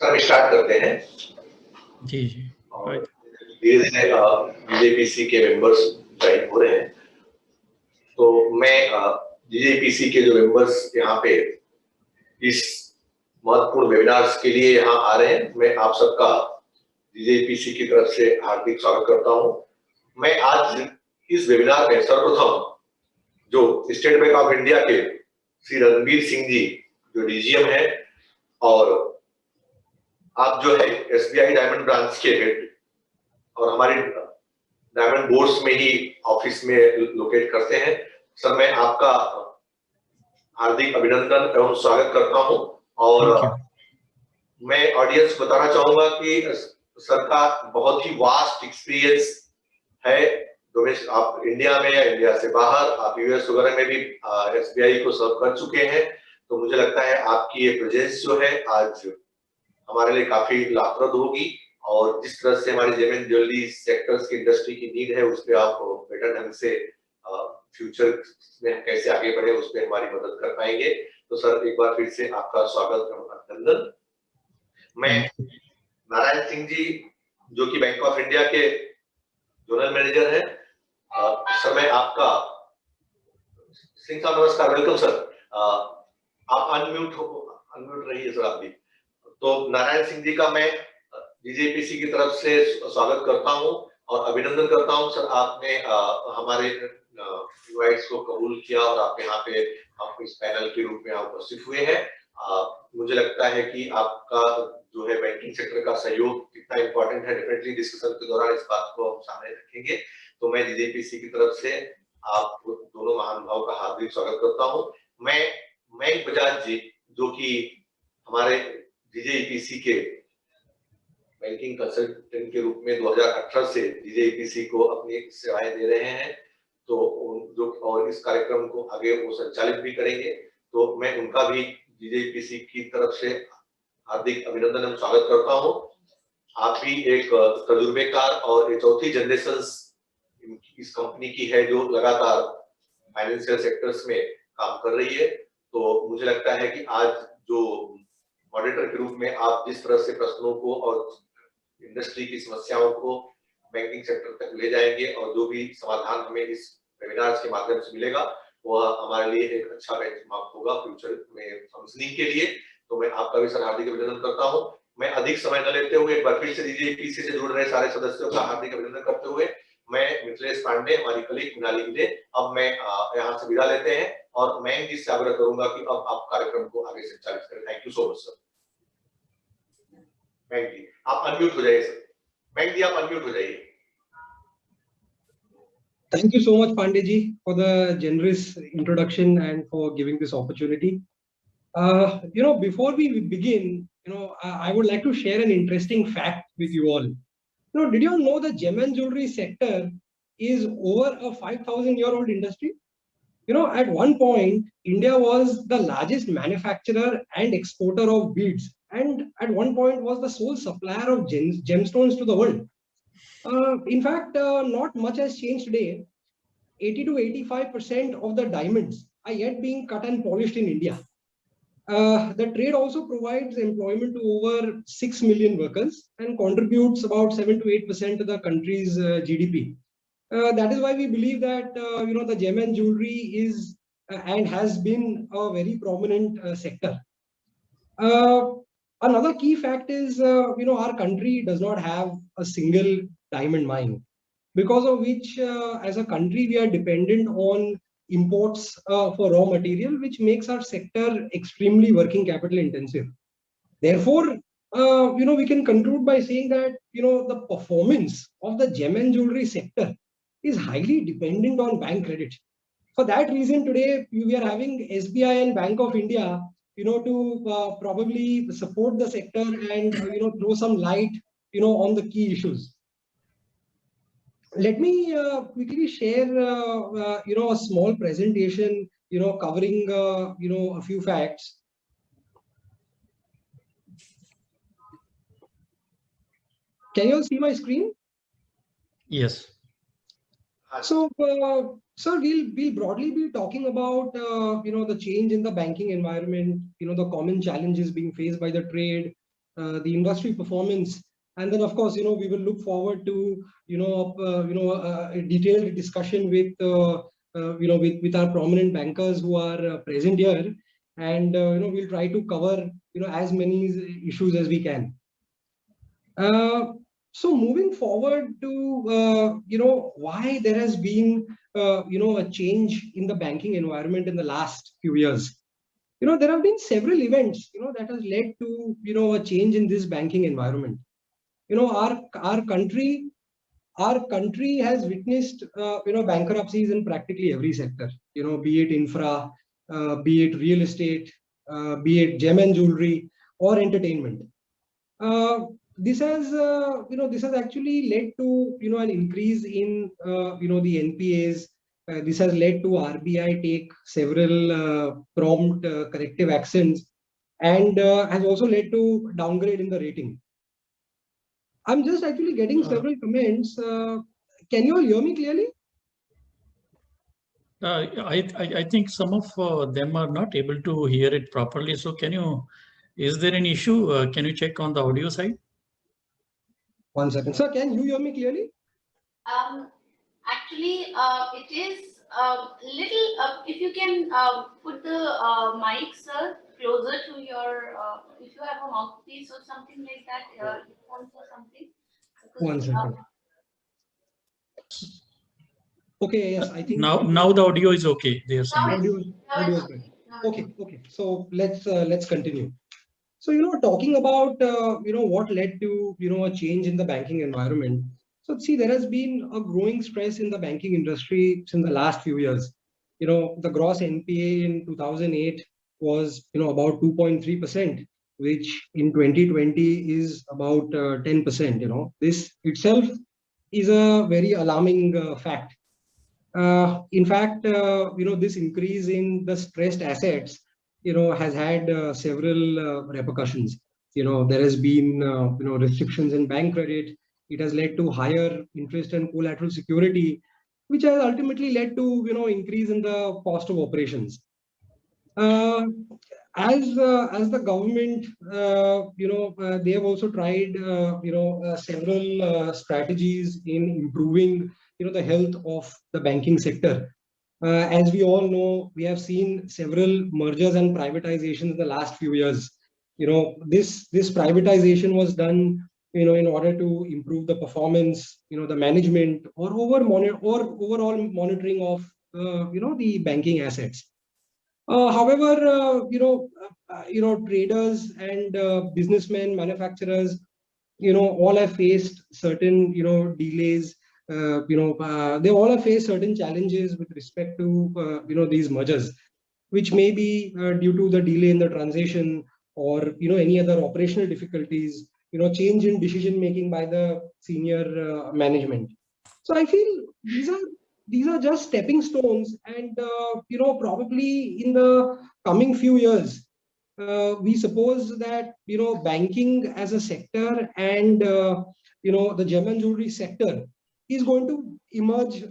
Sir start करते हैं। जी जी। और धीरे धीरे जीजेपीसी के मेंबर्स ज्वाइन हो रहे हैं, तो मैं जीजेपीसी के जो मेंबर्स यहाँ पे इस महत्वपूर्ण वेबिनार्स के लिए यहाँ आ रहे हैं, मैं आप सबका जीजेपीसी की तरफ से हार्दिक स्वागत करता हूँ। मैं आज इस वेबिनार में सर्वप्रथम जो स्टेट बैंक ऑफ इंडिया के श्री रणबीर सिंह जी जो डीजीएम है, और आप जो है एसबीआई डायमंड ब्रांच के हेड और हमारे डायमंड बोर्ड्स में ही ऑफिस में लोकेट करते हैं, सर मैं आपका हार्दिक अभिनंदन एवं स्वागत करता हूं। और मैं ऑडियंस को बताना चाहूंगा कि सर का बहुत ही वास्ट एक्सपीरियंस है। आप इंडिया में या इंडिया से बाहर आप यूएस वगैरह में भी एसबीआई को सर्व कर चुके हैं, तो मुझे लगता है आपकी ये प्रेजेंस जो है आज हमारे लिए काफी लाभप्रद होगी। और जिस तरह से हमारे जेम एंड ज्वेलरी सेक्टर्स की इंडस्ट्री की नीड है, उस पर आप बेटर ढंग से फ्यूचर में कैसे आगे बढ़े उस पर हमारी मदद कर पाएंगे। तो सर एक बार फिर से आपका स्वागत एवं अभिनंदन। मैं नारायण सिंह जी जो कि बैंक ऑफ इंडिया के जोनल मैनेजर है, सर मैं आपका सिंह साहब नमस्कार, वेलकम सर। आप अनम्यूट रहिए सर आप भी। तो नारायण सिंह जी का मैं जीजेपीसी की तरफ से स्वागत करता हूं और अभिनंदन करता हूं। सर आपने हमारे इनवाइट्स को कबूल किया और आप यहाँ पे आप इस पैनल के रूप में आप उपस्थित हुए हैं। मुझे लगता है कि आपका जो है बैंकिंग सेक्टर का सहयोग कितना इंपॉर्टेंट है, डेफिनेटली डिस्कशन के दौरान इस बात को हम सामने रखेंगे। तो मैं जीजेपीसी की तरफ से आप दोनों महानुभावों का हार्दिक स्वागत करता हूँ। मैं मयंक बजाज जी जो कि हमारे जीजेपीसी के बैंकिंग कंसल्टेंट के रूप में 2018 से जीजेपीसी को अपनी सेवाएं दे रहे हैं, तो जो और इस कार्यक्रम को आगे वो संचालित भी करेंगे, तो मैं उनका भी जीजेपीसी की तरफ से हार्दिक अभिनंदन एवं स्वागत करता हूं। आप भी एक तजुर्बेकार और चौथी जनरेशन इस कंपनी की है जो लगातार फाइनेंशियल सेक्टर्स में काम कर रही है। तो मुझे लगता है कि आज जो मॉडरेटर के रूप में आप जिस तरह से प्रश्नों को और इंडस्ट्री की समस्याओं को बैंकिंग सेक्टर तक ले जाएंगे और जो भी समाधान हमें इस वेबिनार्स के माध्यम से मिलेगा वह हमारे लिए एक अच्छा बेंचमार्क होगा फ्यूचर में समझने के लिए। तो मैं आपका भी सर हार्दिक अभिनंदन करता हूं। मैं अधिक समय न लेते हुए एक बार फिर से जीजेपीसी से जुड़ रहे सारे सदस्यों का हार्दिक अभिनंदन करते हुए मैं मिथिलेश पांडे, हमारी कलीग मृणाली गिले, अब मैं यहाँ से विदा लेते हैं और मैं इससे आग्रह करूंगा कि अब आप कार्यक्रम को आगे संचालित करें। Thank you so much sir. बैंक जी आप अनम्यूट हो जाइए सर। बैंक जी आप अनम्यूट हो जाइए। Thank you so much, Pandey ji, for the generous introduction and for giving this opportunity. Before we begin, I would like to share an interesting fact with you all. Did you know the gem and jewelry sector is over a 5,000-year-old industry? At one point, India was the largest manufacturer and exporter of beads, and at one point was the sole supplier of gemstones to the world. In fact, not much has changed today. 80 to 85% of the diamonds are yet being cut and polished in India. The trade also provides employment to over 6 million workers and contributes about 7 to 8% to the country's GDP. That is why we believe that the gem and jewelry is and has been a very prominent sector. Another key fact is, our country does not have a single diamond mine, because of which, as a country, we are dependent on imports for raw material, which makes our sector extremely working capital intensive. Therefore, we can conclude by saying that, the performance of the gem and jewelry sector is highly dependent on bank credit. For that reason, today we are having SBI and Bank of India, to probably support the sector and throw some light, on the key issues. Let me quickly share, a small presentation, covering, a few facts. Can you all see my screen? Yes. So, sir, we'll broadly be talking about, the change in the banking environment, the common challenges being faced by the trade, the industry performance, and then of course, we will look forward to a detailed discussion with with our prominent bankers who are present here, and we'll try to cover as many issues as we can. So moving forward to why there has been a change in the banking environment in the last few years. There have been several events that has led to a change in this banking environment. Our country has witnessed bankruptcies in practically every sector. Be it infra, be it real estate, be it gem and jewelry or entertainment. This has actually led to an increase in the NPAs. This has led to RBI take several prompt corrective actions, and has also led to downgrade in the rating. I'm just actually getting several comments. Can you all hear me clearly? I think some of them are not able to hear it properly. So is there an issue? Can you check on the audio side? 1 second. Sir, can you hear me clearly? Actually, it is little, if you can put the mic, sir, closer to your, if you have a mouthpiece or something like that, earphones or something. 1 second. Okay, yes, I think now the audio is okay. There's some audio is good. Okay. So let's continue. So talking about what led to a change in the banking environment. So see, there has been a growing stress in the banking industry since the last few years. The gross NPA in 2008 was about 2.3%, which in 2020 is about 10%. This itself is a very alarming fact. In fact, this increase in the stressed assets, has had several repercussions. There has been restrictions in bank credit. It has led to higher interest and collateral security, which has ultimately led to increase in the cost of operations. As the government, they have also tried several strategies in improving the health of the banking sector. As we all know, we have seen several mergers and privatizations in the last few years. This privatization was done in order to improve the performance, the management or overall monitoring of the banking assets. However, traders and businessmen, manufacturers, all have faced certain delays. They all have faced certain challenges with respect to these mergers, which may be due to the delay in the transition or any other operational difficulties, change in decision making by the senior management. So I feel these are just stepping stones, and probably in the coming few years, we suppose that banking as a sector and the gem and jewelry sector is going to emerge.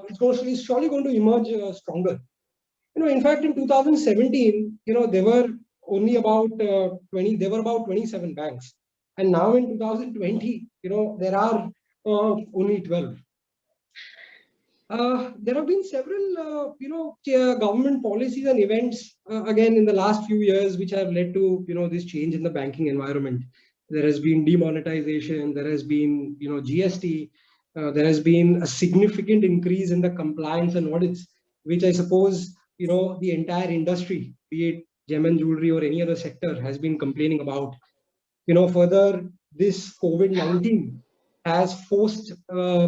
It's surely going to emerge stronger. In fact, in 2017, there were only about 20. There were about 27 banks, and now in 2020, there are only 12. There have been several, government policies and events again in the last few years, which have led to this change in the banking environment. There has been demonetization. There has been GST. There has been a significant increase in the compliance and audits, which I suppose the entire industry, be it gem and jewelry or any other sector, has been complaining about. Further, this COVID-19 has forced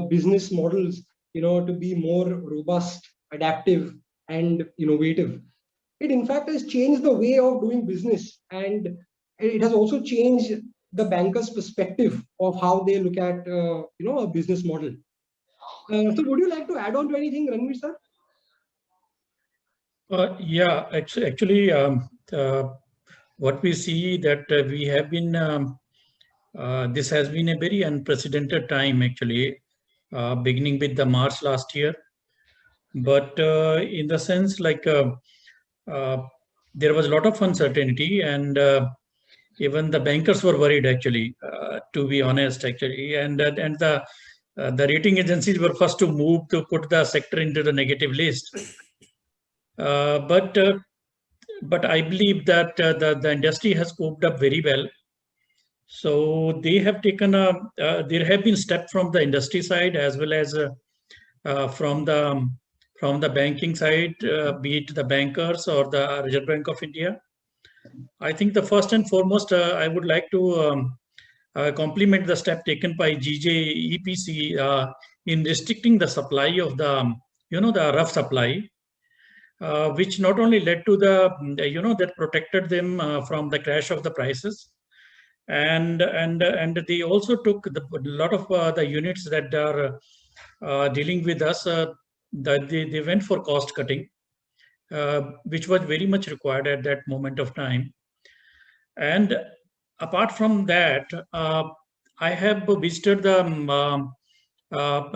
business models to be more robust, adaptive, and innovative. It in fact has changed the way of doing business, and it has also changed the banker's perspective of how they look at a business model. So would you like to add on to anything, Ranveer sir? Yeah, actually, what we see that we have been, this has been a very unprecedented time actually, beginning with the March last year. But in the sense like there was a lot of uncertainty, and Even the bankers were worried, actually, to be honest, actually, and the rating agencies were first to move to put the sector into the negative list. But I believe that the industry has coped up very well. So they have taken there have been steps from the industry side as well as from the banking side, be it the bankers or the Reserve Bank of India. I think the first and foremost, I would like to compliment the step taken by GJEPC in restricting the supply of the the rough supply, which not only led to the that protected them from the crash of the prices, and they also took a lot of the units that are dealing with us, that they went for cost cutting, which was very much required at that moment of time. And apart from that, I have visited the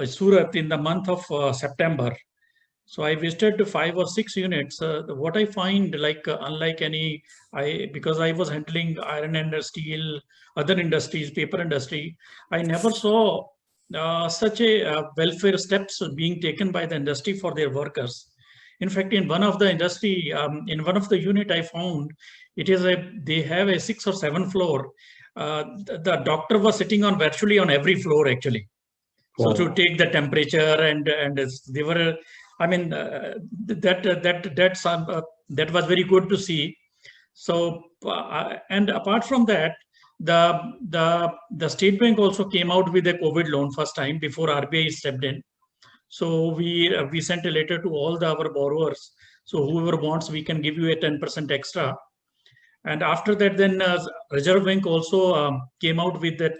Surat in the month of September. So I visited 5 or 6 units. What I find, like unlike because I was handling iron and steel, other industries, paper industry, I never saw such a welfare steps being taken by the industry for their workers. In fact, in one of the industry, in one of the unit, I found they have a 6 or 7 floor. The doctor was sitting on virtually on every floor, actually. So to take the temperature and they were, I mean, that was very good to see. So and apart from that, the State Bank also came out with a COVID loan first time before RBI stepped in. So we sent a letter to all our borrowers. So whoever wants, we can give you a 10% extra. And after that, then Reserve Bank also came out with that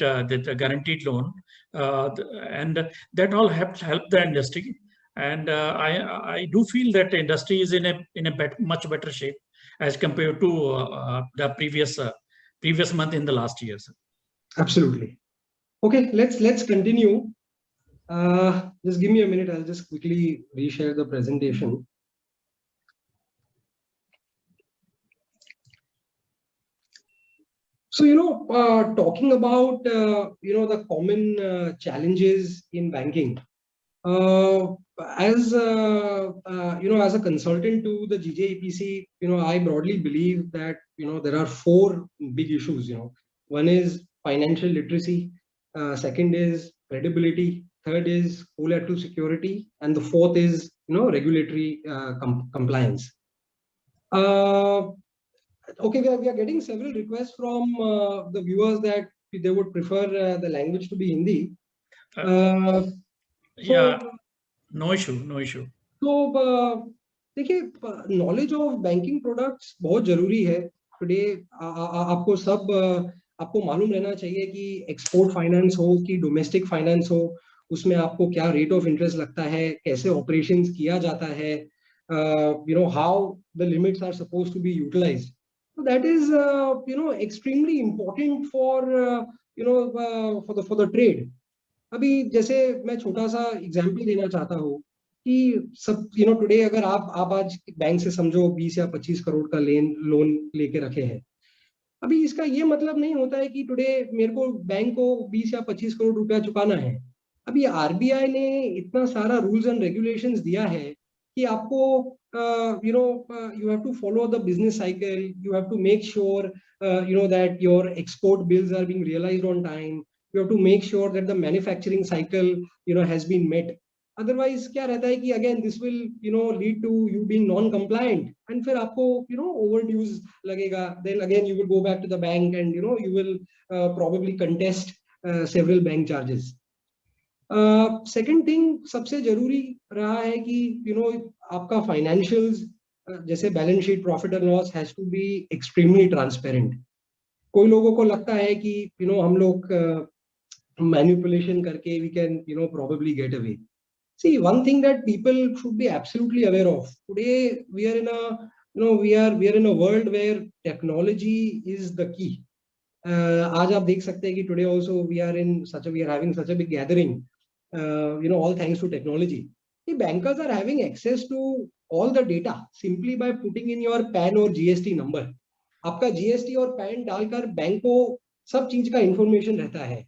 guaranteed loan, and that all helped the industry. And I do feel that the industry is in a much better shape as compared to the previous month in the last year. Absolutely. Okay, let's continue. Just give me a minute. I'll just quickly reshare the presentation. So, talking about, the common challenges in banking, as a consultant to the GJEPC, I broadly believe that, there are 4 big issues. One is financial literacy, second is credibility, third is collateral security, and the fourth is, regulatory compliance. Okay, we are getting several requests from the viewers that they would prefer the language to be Hindi. Yeah, no issue. So, देखिए, knowledge of banking products बहुत जरूरी है. Today आपको मालूम रहना चाहिए कि export finance हो कि domestic finance हो, उसमें आपको क्या rate of interest लगता है, कैसे operations किया जाता है, how the limits are supposed to be utilized. So that is, extremely important for, for the trade. अभी जैसे मैं छोटा सा एग्जांपल देना चाहता हूँ कि सब, टुडे अगर आप आज बैंक से समझो 20 या 25 करोड़ का लोन लेके रखे हैं. अभी इसका ये मतलब नहीं होता है कि टुडे मेरे को बैंक को 20 या 25 करोड़ रुपया चुकाना है. अभी आरबीआई ने इतना सारा रूल्स एंड रेगुलेशंस दिया है कि आपको you have to follow the business cycle. You have to make sure that your export bills are being realized on time. You have to make sure that the manufacturing cycle has been met. Otherwise क्या रहता है कि again this will lead to you being non-compliant, and फिर आपको overdues लगेगा. Then again you will go back to the bank and you will probably contest several bank charges. Second thing सबसे जरूरी रहा है कि आपका financials जैसे balance sheet, profit and loss has to be extremely transparent. कोई लोगों को लगता है कि हम लोग manipulation करके we can probably get away. See, one thing that people should be absolutely aware of today, we are in a we are in a world where technology is the key. आज आप देख सकते हैं कि today also we are having such a big gathering. All thanks to technology. The bankers are having access to all the data simply by putting in your PAN or GST number. आपका GST और pan डालकर bank को सब चीज का information रहता है।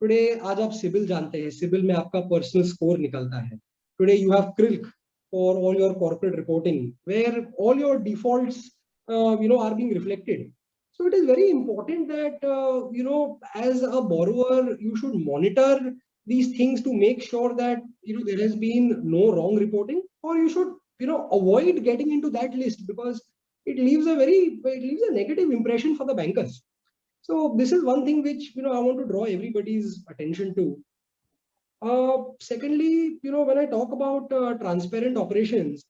Today आज आप सिबिल जानते हैं, सिबिल में आपका पर्सनल स्कोर निकलता है। Today you have click for all your corporate reporting where all your defaults are being reflected. So it is very important that as a borrower you should monitor these things to make sure that there has been no wrong reporting, or you should avoid getting into that list, because it leaves a negative impression for the bankers. So this is one thing which I want to draw everybody's attention to. Secondly, when I talk about transparent operations,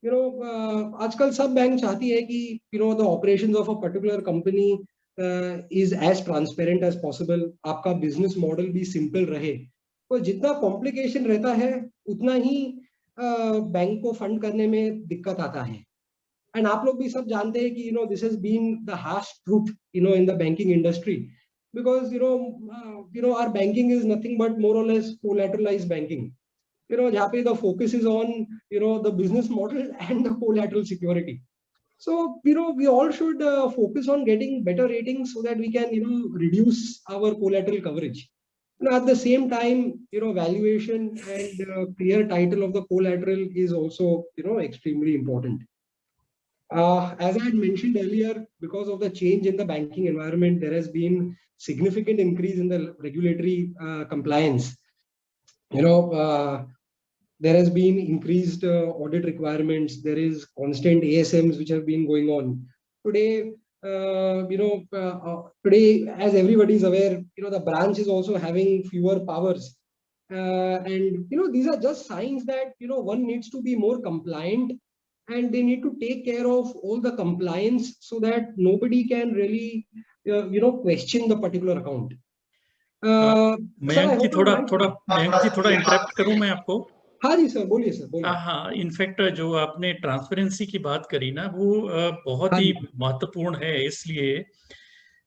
आजकल सब bank चाहती है कि the operations of a particular company is as transparent as possible. आपका business model भी simple रहे. तो जितना complication रहता है उतना ही बैंक को फंड करने में दिक्कत आता है. And आप लोग भी सब जानते हैं कि this has been the harsh truth in the banking industry, because our banking is nothing but more or less collateralized banking. जहाँ पे the focus is on the business model and the collateral security. So we all should focus on getting better ratings so that we can reduce our collateral coverage. At the same time, valuation and clear title of the collateral is also extremely important. As I had mentioned earlier, because of the change in the banking environment, there has been significant increase in the regulatory compliance. There has been increased audit requirements. There is constant ASMs which have been going on. Today, today, as everybody is aware, the branch is also having fewer powers. And these are just signs that one needs to be more compliant, and they need to take care of all the compliance so that nobody can really question the particular account. Mayank जी थोड़ा interrupt करूं मैं आपको? हाँ जी sir, बोलिए sir, बोलिए। हाँ, in fact जो आपने ट्रांसपेरेंसी की बात करी ना, वो बहुत ही महत्वपूर्ण है, इसलिए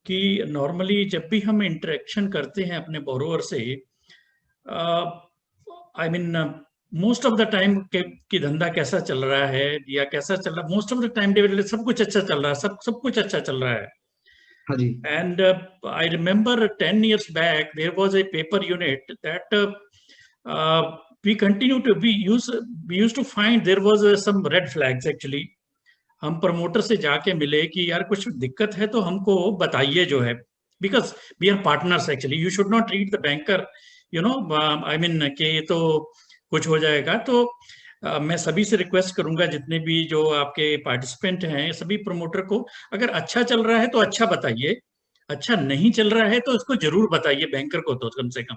कि नॉर्मली जब भी हम इंटरेक्शन करते हैं अपने बोरोवर से, I mean most of the time कि धंधा कैसा चल रहा है या कैसा चल रहा है, मोस्ट ऑफ द टाइम सब कुछ अच्छा चल रहा है, सब कुछ अच्छा चल रहा है. हाँ जी. And I remember 10 years back there was a paper unit that we used to find there was some red flags actually. हम प्रमोटर से जाके मिले कि यार कुछ दिक्कत है तो हमको बताइए जो है, because we are partners actually. You should not treat the banker, I mean कि ये तो कुछ हो जाएगा. तो मैं सभी से रिक्वेस्ट करूंगा, जितने भी जो आपके पार्टिसिपेंट हैं, सभी प्रमोटर को, अगर अच्छा चल रहा है तो अच्छा बताइए, अच्छा नहीं चल रहा है तो इसको जरूर बताइए बैंकर को, तो कम से कम,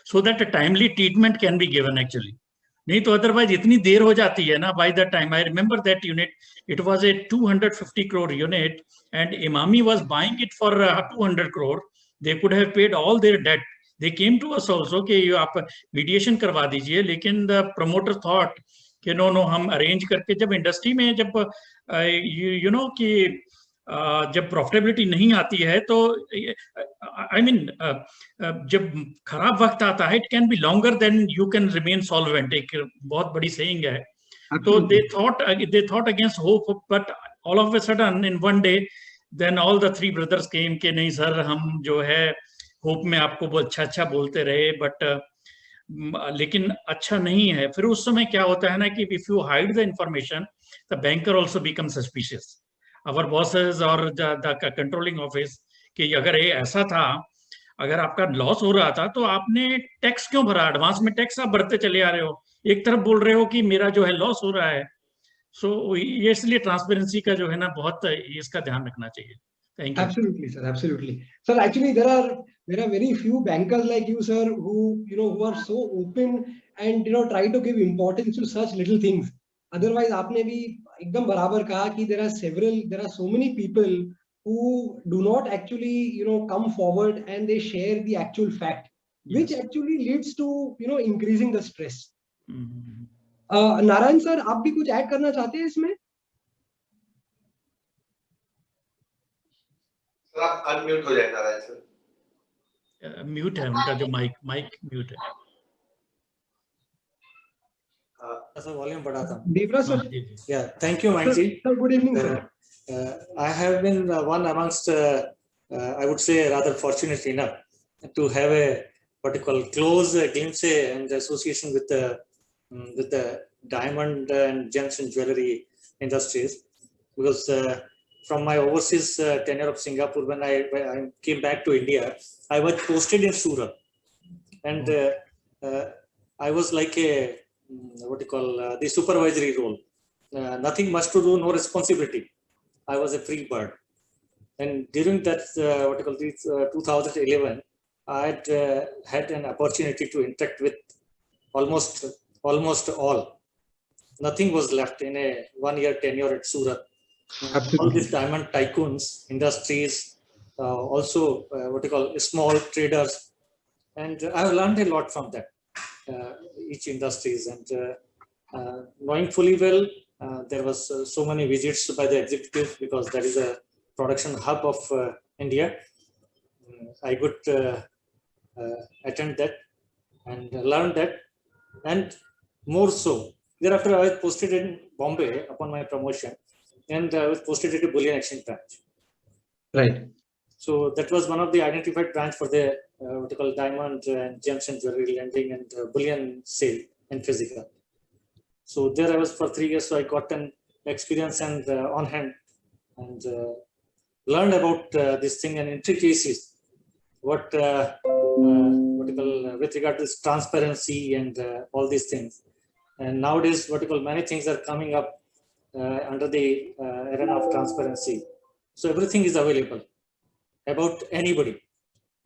so that timely treatment can be given actually. नहीं तो अदरवाइज इतनी देर हो जाती है ना. By the time I remember that unit, it was a 250 crore unit and Emami was buying it for 200 crore. They could have paid all their debt. They came to us also कि आप mediation करवा दीजिए, लेकिन the promoter thought कि no हम arrange करके, जब industry में जब कि जब प्रॉफिटेबिलिटी नहीं आती है तो आई मीन जब खराब वक्त आता है, it can be longer than you can remain solvent, एक बहुत बड़ी सेइंग है. तो they thought against hope, but all of a sudden in one day then all the 3 brothers came कि नहीं सर, हम जो है होप में आपको बहुत अच्छा बोलते रहे, बट लेकिन अच्छा नहीं है. फिर उस समय क्या होता है ना कि if you hide the information, the banker also become suspicious, our bosses और द कंट्रोलिंग ऑफिस, कि अगर ये ऐसा था, अगर आपका लॉस हो रहा था तो आपने टैक्स क्यों भरा, एडवांस में टैक्स आप भरते चले आ रहे हो, एक तरफ बोल रहे हो कि मेरा जो है लॉस हो रहा है. सो ये इसलिए ट्रांसपेरेंसी का जो है ना, बहुत इसका ध्यान रखना चाहिए. Thank you. Absolutely, sir. Absolutely, sir. Actually, there are very few bankers like you, sir, who who are so open and try to give importance to such little things. Otherwise, आपने भी एकदम बराबर कहा कि there are so many people who do not actually come forward and they share the actual fact, which actually leads to increasing the stress. Narayan sir, आप भी कुछ add करना चाहते हैं इसमें? सर आप अनम्यूट हो जाए नारायण सर. म्यूट है उनका, जो माइक म्यूट है. सर वॉल्यूम बढ़ाता हूं. देवराज सर. या thank you mic ji. Sir good evening sir. I have been one amongst, I would say, rather fortunate enough to have a what you call close glimpse and association with the diamond and gems and jewelry industries, because from my overseas tenure of Singapore, when I came back to India, I was posted in Surat, and I was like a what you call the supervisory role. Nothing much to do, no responsibility. I was a free bird. And during that, what you call this, 2011, I had an opportunity to interact with almost all. Nothing was left in a 1 year tenure at Surat. All Absolutely. these diamond tycoons, industries, also what you call small traders, and I've learned a lot from that, each industries, and knowing fully well, there was so many visits by the executive, because that is a production hub of India. I could attend that and learn that, and more so. Thereafter, I was posted in Bombay upon my promotion, and I was posted at a bullion exchange branch. Right. So that was one of the identified branch for the what you call diamond and gems and jewelry lending and bullion sale and physical. So there I was for 3 years. So I got an experience and on hand, and learned about this thing and intricacies. What you call with regard to this transparency and all these things. And nowadays, what you call many things are coming up under the arena of transparency. So everything is available about anybody,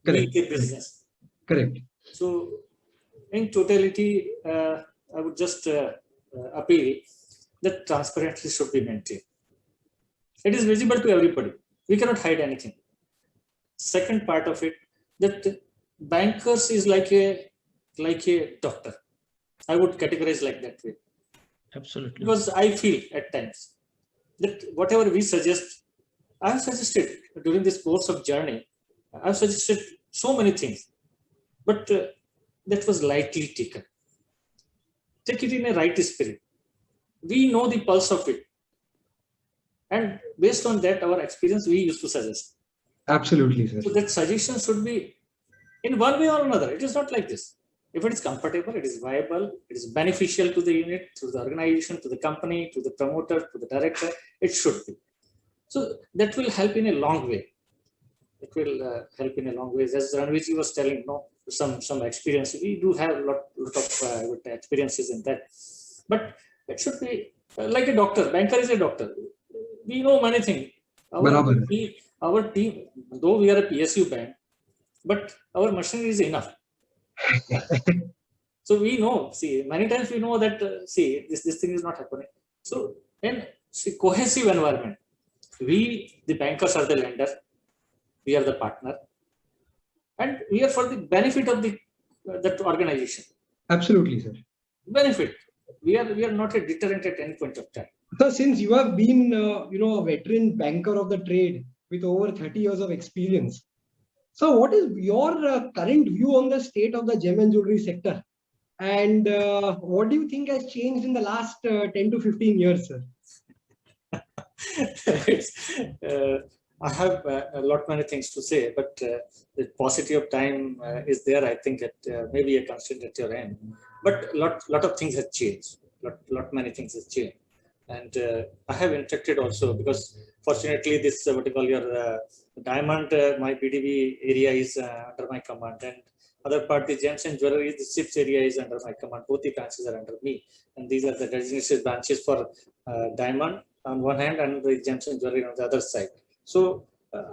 Correct. be it a business. Correct. So in totality, I would just appeal that transparency should be maintained. It is visible to everybody. We cannot hide anything. Second part of it, that bankers is like a doctor. I would categorize like that way. Absolutely. Because I feel at times that whatever we suggest, I have suggested during this course of journey, I have suggested so many things, but that was lightly taken. Take it in a right spirit. We know the pulse of it. And based on that, our experience, we used to suggest. Absolutely, sir. So that suggestion should be in one way or another. It is not like this. If it is comfortable, it is viable, it is beneficial to the unit, to the organization, to the company, to the promoter, to the director, it should be. So that will help in a long way. It will help in a long way. As Ranviji was telling, no, some experience. We do have a lot of experiences in that. But it should be like a doctor. Banker is a doctor. We know many things. Our team, though we are a PSU bank, but our machinery is enough. So we know, see, many times we know that, see, this thing is not happening. So in cohesive environment, we, the bankers, are the lender, we are the partner, and we are for the benefit of that organization. Absolutely, sir. Benefit. We are not a deterrent at any point of time. So since you have been, a veteran banker of the trade with over 30 years of experience, so what is your current view on the state of the gem and jewelry sector? And what do you think has changed in the last 10 to 15 years, sir? I have a lot many things to say, but the paucity of time is there. I think that maybe a constraint at your end. But lot of things have changed. Lot many things have changed. And I have interacted also, because fortunately this what you call your diamond, my BDB area is under my command, and other part, the gems and jewelry, the SIPS area is under my command. Both the branches are under me, and these are the designated branches for diamond on one hand and the gems and jewelry on the other side. So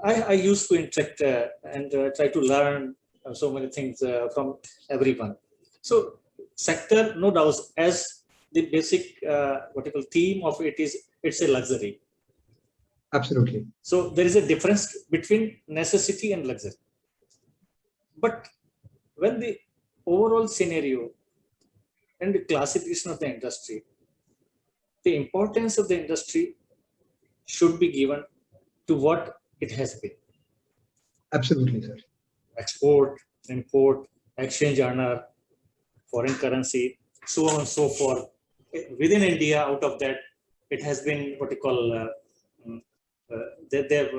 I used to interact and try to learn so many things from everyone. So sector, no doubt, as the basic what you call theme of it is, it's a luxury. Absolutely. So there is a difference between necessity and luxury. But when the overall scenario and the classification of the industry, the importance of the industry should be given to what it has been. Absolutely, sir. Export, import, exchange earner, foreign currency, so on and so forth. Within India, out of that, it has been what you call they've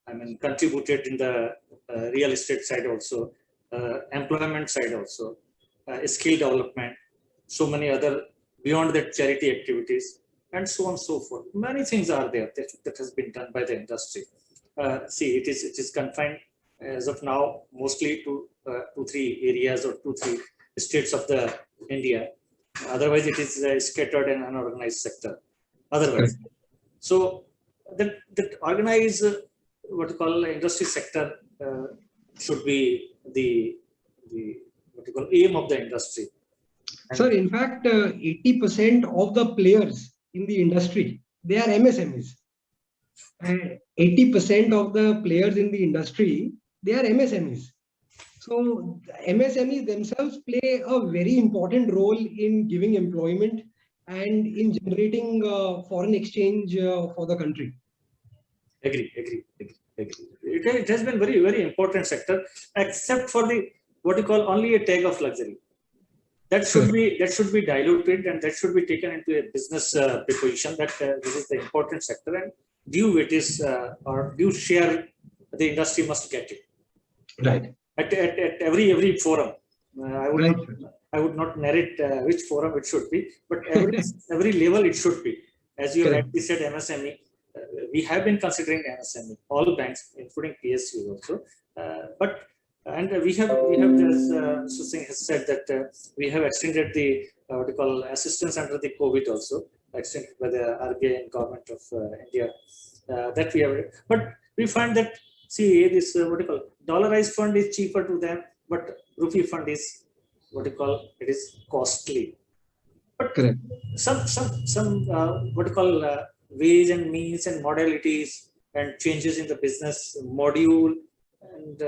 I mean contributed in the real estate side also, employment side also, skill development, so many other beyond that charity activities, and so on and so forth. Many things are there that has been done by the industry. See, it is confined as of now mostly to 2-3 areas or 2-3 states of the India. Otherwise, it is scattered and unorganized sector. Otherwise, so that organized what you call industry sector should be the what you call aim of the industry. Sir, in fact, 80% of the players in the industry, they are MSMEs. And 80% of the players in the industry, they are MSMEs. So MSMEs themselves play a very important role in giving employment and in generating foreign exchange for the country. Agree. It has been very important sector, except for the what you call only a tag of luxury. That should be diluted, and that should be taken into a business proposition that this is the important sector, and due it is or due share the industry must get it. Right. At every forum. I would not narrate which forum it should be, but every level it should be. As you rightly said, MSME. We have been considering MSME, all banks, including PSU also, and we have as Susing has said that we have extended the what you call assistance under the COVID also, extended by the RBI and government of India. That we have, but we find that see this what you call dollarized fund is cheaper to them, but rupee fund is what you call it is costly. But some what you call ways and means and modalities and changes in the business module, and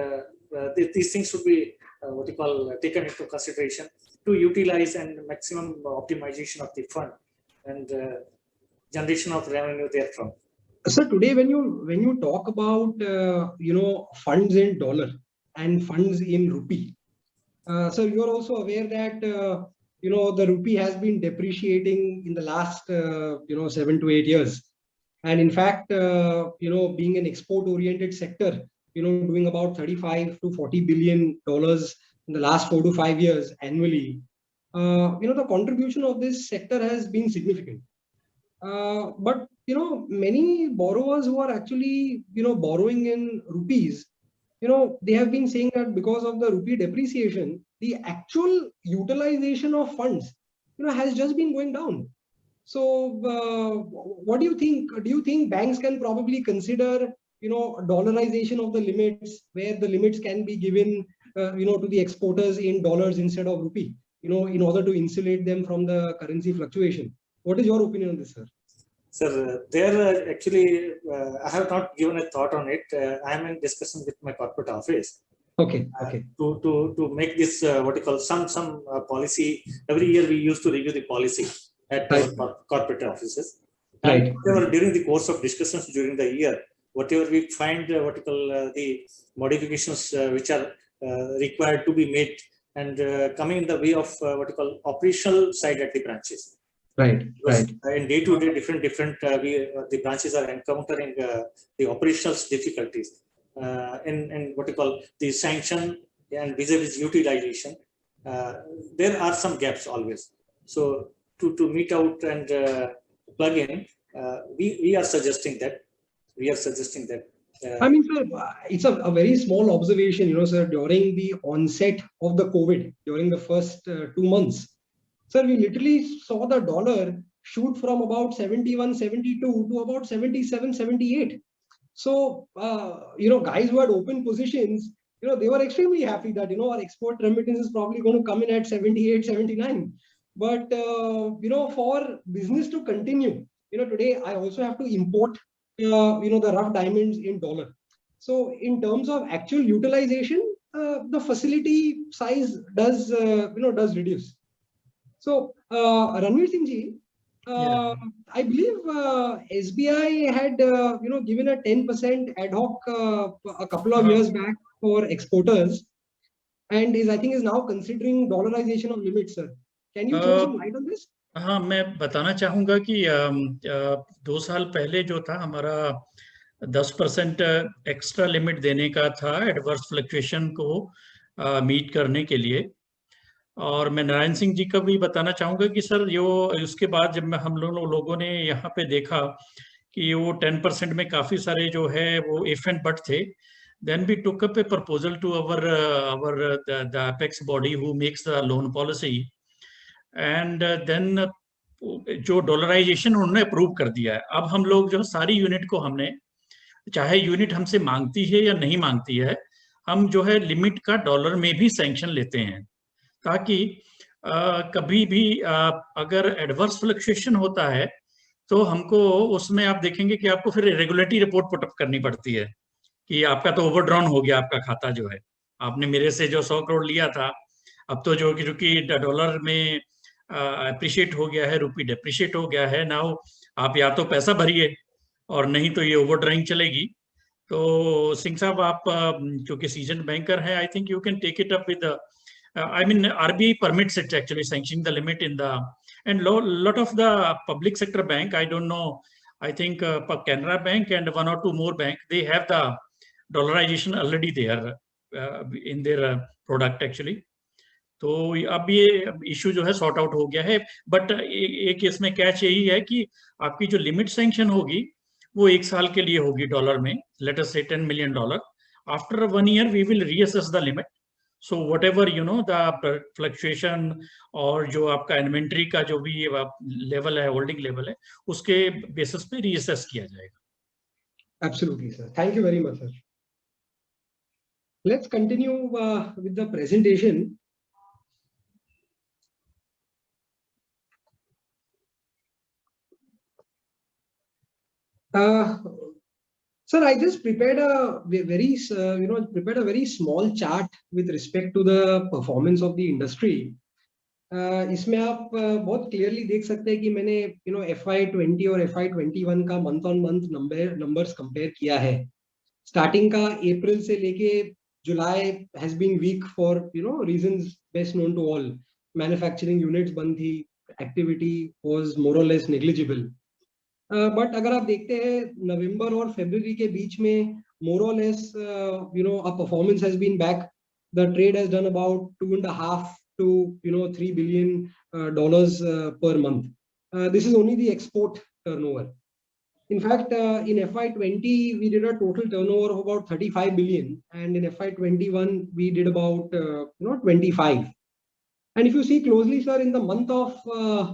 these things should be what you call taken into consideration to utilize and maximum optimization of the fund and generation of revenue therefrom. So today, when you talk about funds in dollar and funds in rupee, so you're also aware that the rupee has been depreciating in the last 7 to 8 years, and in fact being an export-oriented sector, doing about $35 to $40 billion in the last 4 to 5 years annually, the contribution of this sector has been significant. But many borrowers who are actually borrowing in rupees, they have been saying that because of the rupee depreciation, the actual utilization of funds has just been going down. So what do you think? Do you think banks can probably consider dollarization of the limits, where the limits can be given to the exporters in dollars instead of rupee, in order to insulate them from the currency fluctuation? What is your opinion on this, sir? Sir, there actually I have not given a thought on it. I am in discussion with my corporate office. Okay. To make this what you call some policy. Every year we used to review the policy at our corporate offices. Right. And during the course of discussions during the year, whatever we find what you call the modifications which are required to be made and coming in the way of what you call operational side at the branches. Right. In day-to-day, different the branches are encountering the operational difficulties in what you call the sanction and vis-a-vis utilization. There are some gaps always. So to meet out and plug in, we are suggesting that. I mean, sir, it's a very small observation, sir. During the onset of the COVID, during the first 2 months, sir, we literally saw the dollar shoot from about 71, 72 to about 77, 78. So, guys who had open positions, they were extremely happy that, our export remittance is probably going to come in at 78, 79. But, for business to continue, today I also have to import, the rough diamonds in dollar. So in terms of actual utilization, the facility size does reduce. So, Ranveer Singh ji, I believe SBI had given a 10% ad hoc a couple of years back for exporters, and I think is now considering dollarization of limits, sir. Can you throw some light on this? हाँ, मैं बताना चाहूँगा कि 2 साल पहले जो था हमारा 10% एक्स्ट्रा लिमिट देने का था एडवर्स फ्लक्चुएशन को मीट करने के लिए। और मैं नारायण सिंह जी का भी बताना चाहूँगा कि सर यो उसके बाद जब मैं हम लोगों ने यहाँ पे देखा कि वो 10% में काफ़ी सारे जो है वो इफ एंड बट थे, then we took up a proposal to the apex body who makes the loan policy, and then जो डॉलराइजेशन उन्होंने अप्रूव कर दिया है। अब हम लोग जो सारी यूनिट को हमने, चाहे यूनिट हमसे मांगती है या नहीं मांगती है, हम जो है लिमिट का डॉलर में भी सैंक्शन लेते हैं, ताकि कभी भी अगर एडवर्स फ्लक्चुएशन होता है तो हमको उसमें आप देखेंगे कि आपको फिर रेगुलेटरी रिपोर्ट पुट अप करनी पड़ती है कि आपका तो ओवरड्रॉन हो गया, आपका खाता जो है, आपने मेरे से जो 100 करोड़ लिया था, अब तो जो कि डॉलर में अप्रिशिएट हो गया है, रुपी डेप्रिशिएट हो गया है, नाउ आप या तो पैसा भरिए और नहीं तो ये ओवरड्राइंग चलेगी। तो सिंह साहब, आप क्योंकि सीजन बैंकर हैं, I think you can take it up with I mean, RBI permits it actually, sanctioning the limit in the, and lot of the public sector bank, I don't know, I think Canara Bank and one or two more bank, they have the dollarization already there in their product actually. तो अब ये issue जो है sort out हो गया है, but एक इसमें कैच यही है कि आपकी जो लिमिट सैंक्शन होगी वो 1 साल के लिए होगी डॉलर में, लेट अस से $10 million। After 1 year we will reassess the limit. So whatever the fluctuation और जो आपका इन्वेंट्री का जो भी लेवल है, होल्डिंग लेवल है, उसके बेसिस पे रीअसेस किया जाएगा। Absolutely, sir. Thank you very much, sir. Let's continue with the presentation. Sir, I just prepared a very small chart with respect to the performance of the industry. इसमें आप बहुत clearly देख सकते हैं कि मैंने FY20 और FY21 का month on month numbers compare किया है। स्टार्टिंग का अप्रैल से लेके July has been weak for reasons best known to all. Manufacturing units बंद थी, एक्टिविटी वाज मोर और लेस नेग्लिजिबल। बट अगर आप देखते हैं नवंबर और फरवरी के बीच में मोर और less performance has been back. The trade has done about 2.5 to $3 billion per month. This is only the export turnover. In fact, in FY20 we did a total turnover of about 35 billion, and in FY21 we did about 25. And if you see closely, sir, in the month of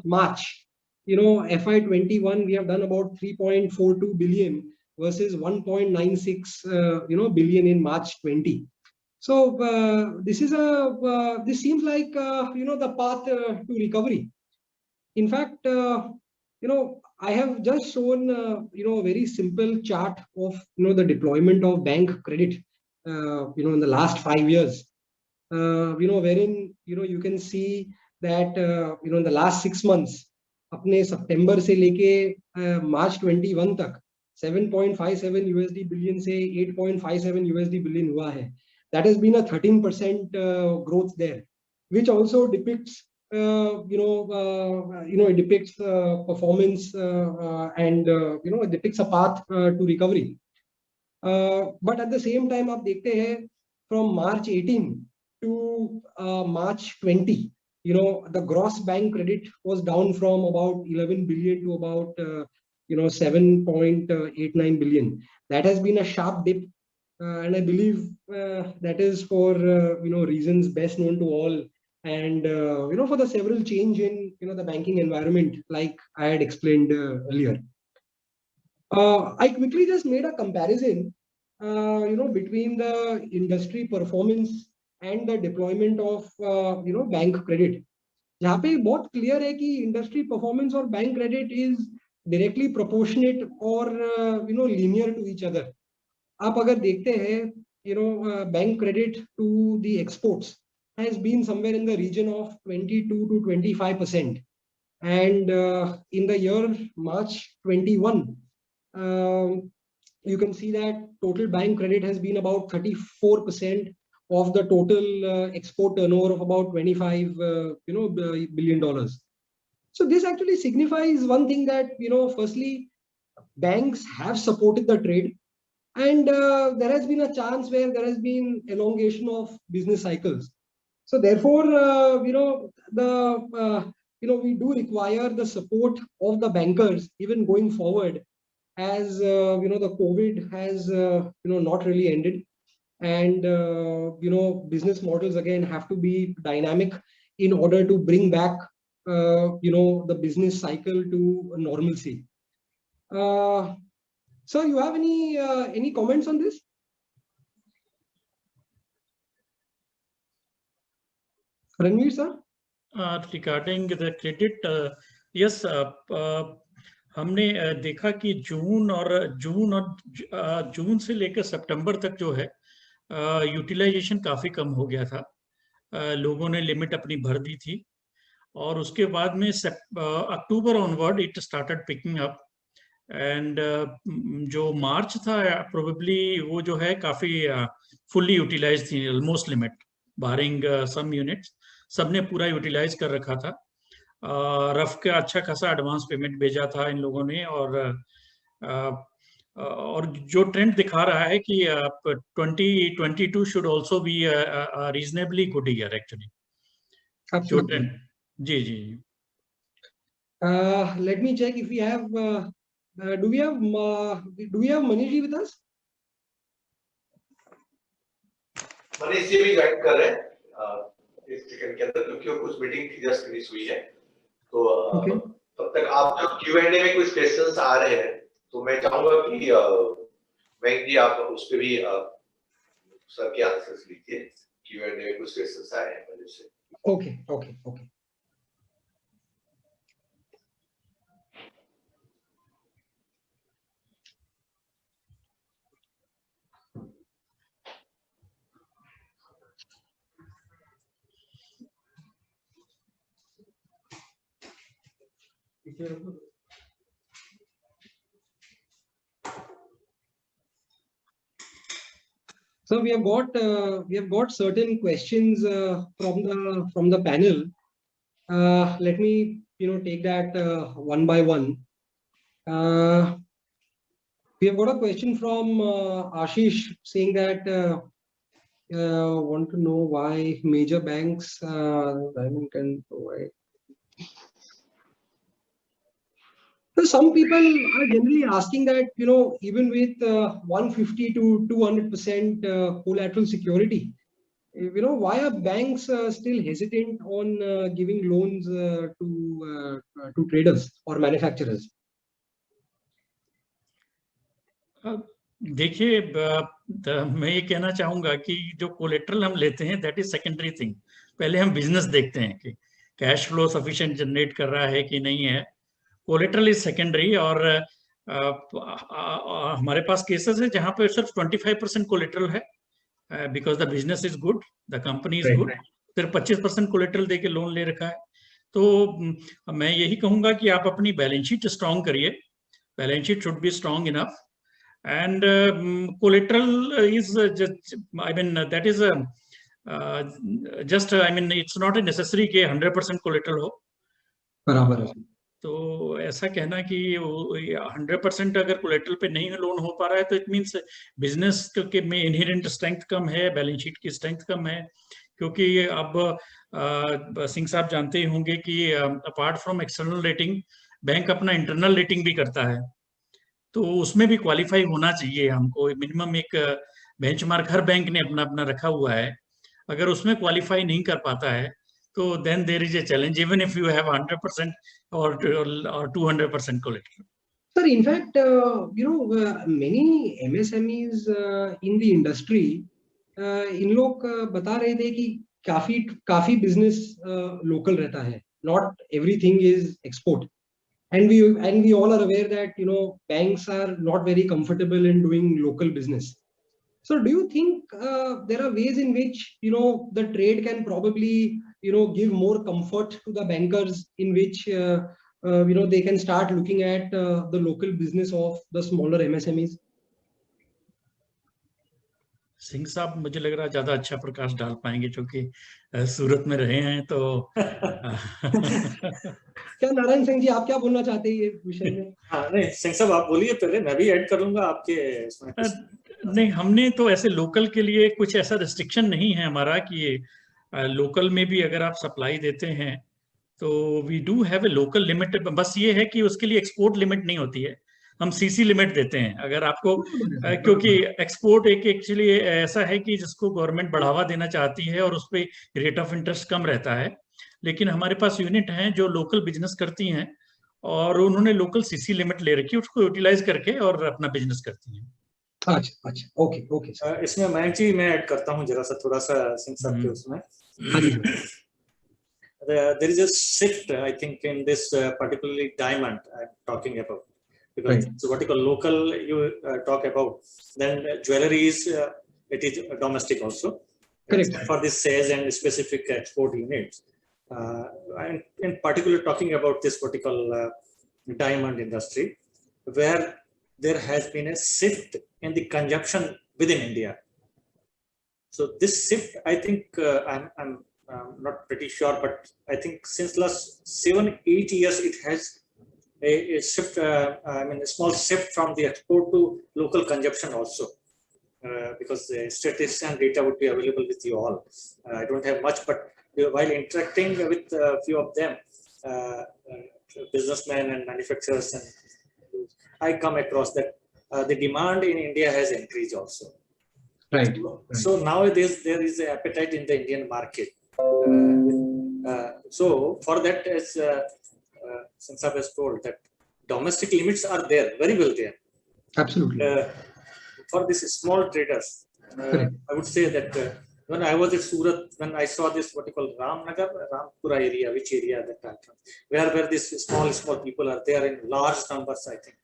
March, FY21 we have done about 3.42 billion versus 1.96 billion in March 20. So this seems like the path to recovery. In fact, I have just shown a very simple chart of the deployment of bank credit in the last 5 years, wherein you can see that in the last 6 months, अपने सितंबर से लेके मार्च 21 तक 7.57 USD billion से 8.57 USD billion हुआ है। That has been a 13% growth there, which also depicts, it depicts performance and it depicts a path to recovery. But at the same time, आप देखते हैं from March 18 to March 20, the gross bank credit was down from about 11 billion to about 7.89 billion. That has been a sharp dip. And I believe that is for reasons best known to all, and for the several change in the banking environment, like I had explained earlier. I quickly just made a comparison, between the industry performance and the deployment of bank credit. जहाँ पे बहुत clear है कि industry performance और bank credit is directly proportionate or linear to each other. आप अगर देखते हैं bank credit to the exports has been somewhere in the region of 22 to 25%, and in the year March 21 you can see that total bank credit has been about 34% of the total export turnover of about $25 billion. So this actually signifies one thing, that firstly banks have supported the trade. and there has been a chance where there has been elongation of business cycles. So therefore, we do require the support of the bankers even going forward, as the COVID has not really ended, and business models again have to be dynamic in order to bring back the business cycle to normalcy. So you have any comments on this? Ranveer sir? Regarding the credit, yes, हमने देखा कि जून से लेकर सितंबर तक जो है utilisation काफी कम हो गया था. लोगों ने लिमिट अपनी भर दी थी और उसके बाद में October onward it started picking up, and जो मार्च था प्रोबेबली वो जो है काफी फुल्ली यूटिलाइज थी, almost limit barring some units, सबने पूरा यूटिलाइज कर रखा था. रफ का अच्छा खासा एडवांस पेमेंट भेजा था इन लोगों ने, और जो ट्रेंड दिखा रहा है कि 2022 should also be reasonably good year actually. जो trend, ji ji. Let me check if we have do we have Manish ji with us? Manish ji भी ज्वाइन कर रहे हैं इस सेकंड के अंदर, क्योंकि कुछ मीटिंग थी जस्ट फिनिश हुई है. तो तब तक आप जो Q&A में कुछ क्वेश्चंस आ रहे हैं तो मैं चाहूंगा कि वैंक जी आप उस पे भी सर के आंसर्स लीजिए. Q&A में कुछ क्वेश्चंस आए हैं मुझे से. Okay. So we have got certain questions from the panel. Let me take that one by one. We have got a question from Ashish saying that want to know why major banks can provide. So some people are generally asking that, even with 150 to 200% collateral security, why are banks still hesitant on giving loans to traders or manufacturers? देखिए, मैं ये कहना चाहूंगा कि जो collateral हम लेते हैं दैट इज सेकेंडरी थिंग. पहले हम बिजनेस देखते हैं कि कैश फ्लो सफिशिएंट जनरेट कर रहा है कि नहीं है. Collateral is secondary. और हमारे पास केसेस है जहां पे सिर्फ 25% कोलेट्रल है because the business is good, the company is good. सिर्फ 25% कोलेट्रल देके लोन ले रखा है. तो मैं यही कहूंगा कि आप अपनी बैलेंस शीट स्ट्रॉन्ग करिए. Balance sheet should be strong enough, and collateral is that is just it's not a necessary कि 100% collateral हो. बराबर है. तो ऐसा कहना कि 100% अगर कोलेट्रल पे नहीं लोन हो पा रहा है तो इट मींस बिजनेस के में इनहेरेंट स्ट्रेंथ कम है, बैलेंस शीट की स्ट्रेंथ कम है. क्योंकि अब सिंह साहब जानते ही होंगे कि apart from external rating bank अपना इंटरनल रेटिंग भी करता है. तो उसमें भी क्वालिफाई होना चाहिए हमको. मिनिमम एक बेंचमार्क हर बैंक ने अपना अपना रखा हुआ है. अगर उसमें क्वालिफाई नहीं कर पाता है तो then there is a challenge even if you have 100% or 200% collateral. Sir, in fact, many MSMEs in the industry, इन लोग बता रहे थे कि काफी business local रहता है. Not everything is export. And we all are aware that banks are not very comfortable in doing local business. So do you think there are ways in which the trade can probably give more comfort to the bankers, in which they can start looking at the local business of the smaller MSMEs? Singh साहब मुझे लग रहा है ज्यादा अच्छा प्रकाश डाल पाएंगे, क्योंकि सूरत में रहे हैं तो क्या नारायण सिंह जी, आप क्या बोलना चाहते हैं ये विषय में? हाँ नहीं, सिंह साहब आप बोलिए पहले, मैं भी ऐड कर लूंगा आपके इसमें कुछ। नहीं, हमने तो ऐसे लोकल के लिए कुछ ऐसा रिस्ट्रिक्शन नहीं है हमारा कि लोकल में भी अगर आप सप्लाई देते हैं तो we do have a local limit. बस ये है कि उसके लिए एक्सपोर्ट लिमिट नहीं होती है, हम सीसी लिमिट देते हैं अगर आपको क्योंकि एक्सपोर्ट एक एक्चुअली ऐसा है कि जिसको गवर्नमेंट बढ़ावा देना चाहती है और उस पर रेट ऑफ इंटरेस्ट कम रहता है, लेकिन हमारे पास यूनिट हैं जो लोकल बिजनेस करती हैं और उन्होंने लोकल सीसी लिमिट ले रखी है, उसको यूटिलाइज करके और अपना बिजनेस करती हैं। अच्छा अच्छा, ओके ओके सर। इसमें मयंक जी मैं ऐड करता हूँ जरा सा, थोड़ा सा सिंह साहब के उसमें। There is a shift, I think, in this particularly diamond I'm talking about, because Right. so what you call local you talk about, then jewelry is it is domestic also. Correct. For this sales and specific export units. And in particular talking about this particular diamond industry, where there has been a shift in the consumption within India. So this shift, I think, I'm not pretty sure, but I think since last 7-8 years, it has a shift, I mean, a small shift from the export to local consumption also. Because the statistics and data would be available with you all. I don't have much, but while interacting with a few of them, businessmen and manufacturers, and I come across that the demand in India has increased also. Right. So nowadays there is an appetite in the Indian market. So for that, as Singsab has told, that domestic limits are there, very well there. Absolutely. For these small traders, I would say that when I was at Surat, when I saw this what you call Rampura area, which area that time, where these small people are there in large numbers, I think.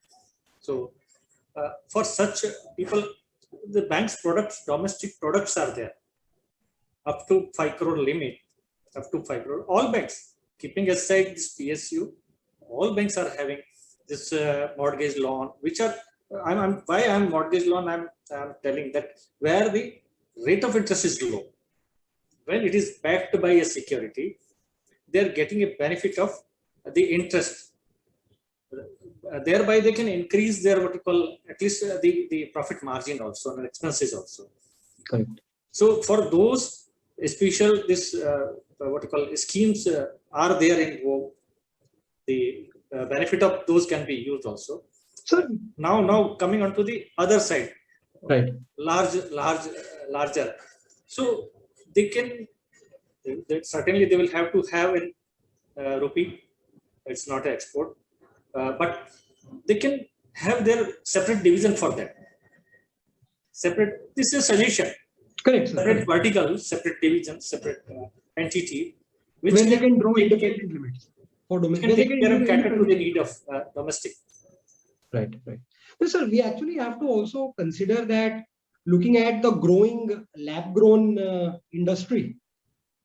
So for such people, the bank's products, domestic products are there, up to 5 crore limit, up to 5 crore. All banks, keeping aside this PSU, all banks are having this mortgage loan, which are why I'm mortgage loan. I'm telling that where the rate of interest is low, when it is backed by a security, they're getting a benefit of the interest. Thereby, they can increase their what you call at least the profit margin also and expenses also. Correct. So for those special this what you call schemes are there in vogue, the benefit of those can be used also. So now coming on to the other side, right, larger. So they can certainly they will have to have in rupee. It's not an export, but they can have their separate division for that. Separate. This is a suggestion. Correct, sir. Separate vertical, separate division, separate entity, which where they can draw independent limits for domestic. can take care of cater to the need of domestic. Right, right. So, sir, we actually have to also consider that looking at the growing lab-grown industry.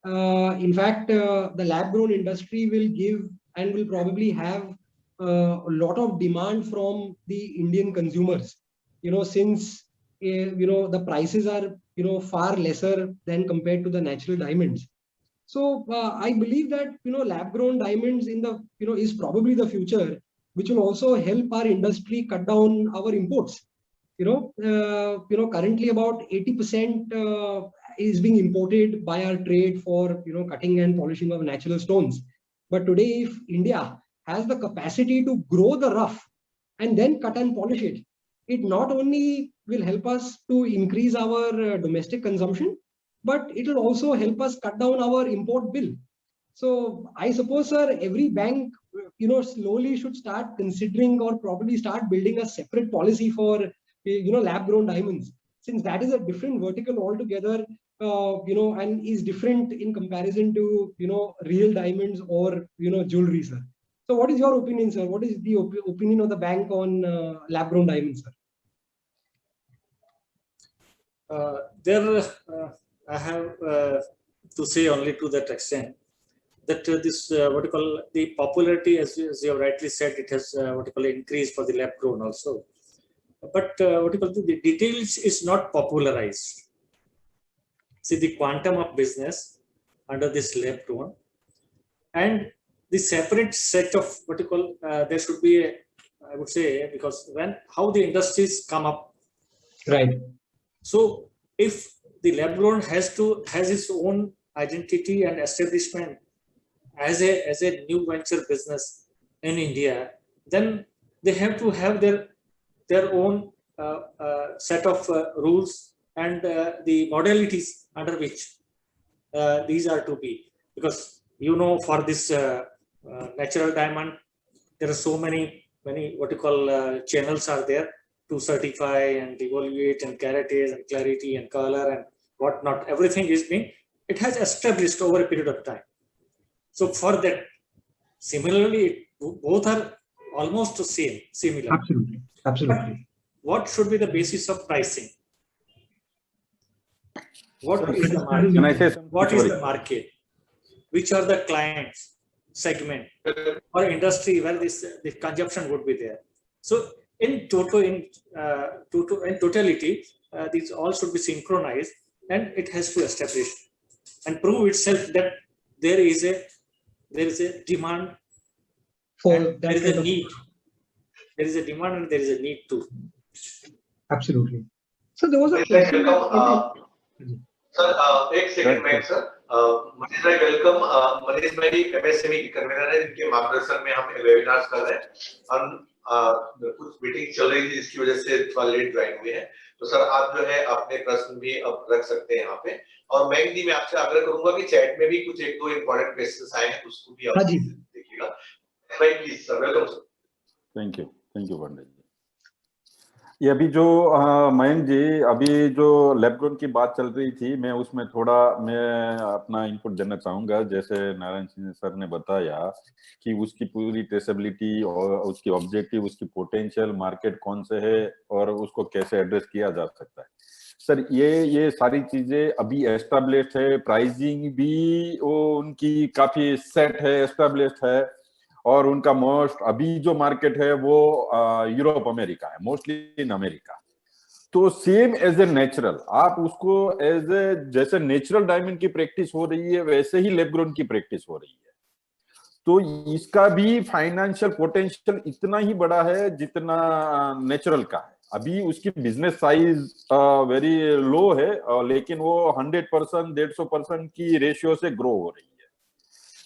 In fact, the lab-grown industry will give and will probably have a lot of demand from the Indian consumers. Since the prices are far lesser than compared to the natural diamonds. So I believe that lab-grown diamonds in the is probably the future, which will also help our industry cut down our imports. Currently about 80% is being imported by our trade for cutting and polishing of natural stones. But today, if India has the capacity to grow the rough and then cut and polish it, it not only will help us to increase our domestic consumption, but it will also help us cut down our import bill. So I suppose, sir, every bank slowly should start considering or probably start building a separate policy for lab-grown diamonds, since that is a different vertical altogether, and is different in comparison to real diamonds or jewelry, sir. So what is your opinion, sir? What is the opinion of the bank on lab-grown diamonds, sir? I have to say only to that extent that this what you call the popularity, as you have rightly said, it has what you call increased for the lab grown also. But what you call the details is not popularized. see the quantum of business under this lab grown, and the separate set of what you call, there should be a, I would say, because how the industries come up. Right. So if the lab grown has its own identity and establishment as a new venture business in India, then they have to have their own set of rules and the modalities under which these are to be. Because for this natural diamond, there are so many what you call channels are there to certify and evaluate and heritage and clarity and color and whatnot. Everything is being, it has established over a period of time. So for that, similarly, both are almost similar. Absolutely. Absolutely. But what should be the basis of pricing? What is the market? Can I say something? What is the market? Which are the clients segment or industry where the consumption would be there? So in totality, these all should be synchronized, and it has to establish and prove itself that there is a demand For and there that is kind a of, need. There is a demand and there is a need too. absolutely. So there was a Manish, question. welcome. Sir एक second में sir Manish भाई welcome. Manish भाई MSME की convener है, जिनके मार्गदर्शन में हम वेबिनार्स कर रहे हैं और कुछ मीटिंग चल रही थी जिसकी वजह से थोड़ा लेट ज्वाइन हुए हैं। तो सर आप जो है अपने प्रश्न भी अब रख सकते हैं यहाँ पे, और मैं मैं आपसे आग्रह करूंगा कि चैट में भी कुछ एक दो इंपॉर्टेंट क्वेश्चंस आए हैं उसको भी आप देखिएगा। भाई please sir, welcome sir. Thank you Pandit ji. ये अभी जो मयंक जी, अभी जो लैब ग्रोन की बात चल रही थी, मैं उसमें थोड़ा अपना इनपुट देना चाहूंगा। जैसे नारायण सिंह सर ने बताया कि उसकी पूरी ट्रेसेबिलिटी और उसकी ऑब्जेक्टिव, उसकी पोटेंशियल मार्केट कौन से है और उसको कैसे एड्रेस किया जा सकता है। सर ये सारी चीजें अभी एस्टेब्लिश्ड है, प्राइसिंग भी वो उनकी काफी सेट है, एस्टेब्लिश्ड है, और उनका मोस्ट अभी जो मार्केट है वो यूरोप अमेरिका है, मोस्टली इन अमेरिका। तो सेम एज ए नेचुरल, आप उसको एज ए जैसे नेचुरल डायमंड की प्रैक्टिस हो रही है वैसे ही लैब ग्रोन की प्रैक्टिस हो रही है। तो इसका भी फाइनेंशियल पोटेंशियल इतना ही बड़ा है जितना नेचुरल का है। अभी उसकी बिजनेस साइज वेरी लो है, लेकिन वो 100%, 150% की रेशियो से ग्रो हो रही है।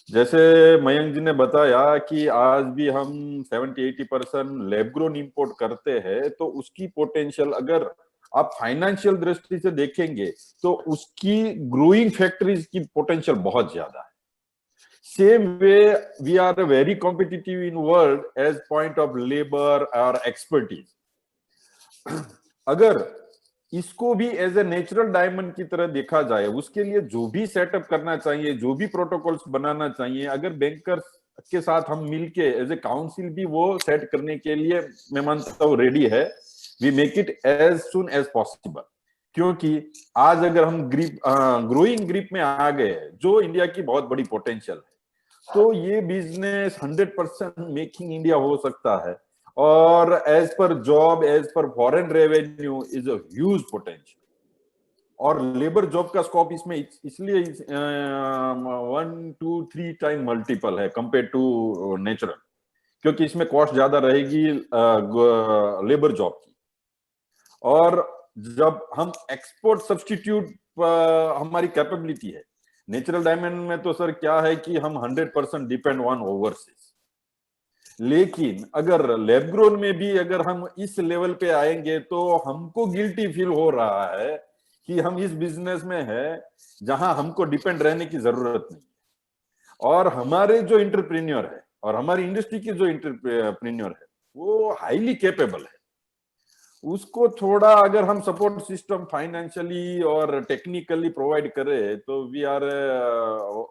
जैसे मयंक जी ने बताया कि आज भी हम 70-80% लैब ग्रोन इंपोर्ट करते हैं, तो उसकी पोटेंशियल अगर आप फाइनेंशियल दृष्टि से देखेंगे तो उसकी ग्रोइंग फैक्ट्रीज की पोटेंशियल बहुत ज्यादा है। Same way we are very competitive in world as point of labour और एक्सपर्टीज। अगर इसको भी एज ए नेचुरल डायमंड की तरह देखा जाए, उसके लिए जो भी सेटअप करना चाहिए, जो भी प्रोटोकॉल्स बनाना चाहिए, अगर बैंकर्स के साथ हम मिलके एज ए काउंसिल भी वो सेट करने के लिए मैं मानता हूँ रेडी है, we make it as soon as possible. क्योंकि आज अगर हम ग्रोइंग ग्रिप में आ गए, जो इंडिया की बहुत बड़ी पोटेंशियल है, तो ये बिजनेस 100% मेकिंग इंडिया हो सकता है। और as per job, as per foreign revenue is a huge potential. और लेबर जॉब का स्कोप इसमें इसलिए 1, 2, 3 टाइम मल्टीपल है कंपेयर टू नेचुरल, क्योंकि इसमें कॉस्ट ज्यादा रहेगी लेबर जॉब की। और जब हम एक्सपोर्ट सब्स्टिट्यूट हमारी कैपेबिलिटी है, नेचुरल डायमंड में तो सर क्या है कि हम 100% डिपेंड ऑन ओवरसीज। लेकिन अगर लैब ग्रोन में भी अगर हम इस लेवल पे आएंगे तो हमको गिल्टी फील हो रहा है कि हम इस बिजनेस में है जहां हमको डिपेंड रहने की जरूरत नहीं है। और हमारे जो एंटरप्रेन्योर है और हमारी इंडस्ट्री के जो एंटरप्रेन्योर है वो हाईली कैपेबल है। उसको थोड़ा अगर हम सपोर्ट सिस्टम फाइनेंशियली और टेक्निकली प्रोवाइड करें तो we are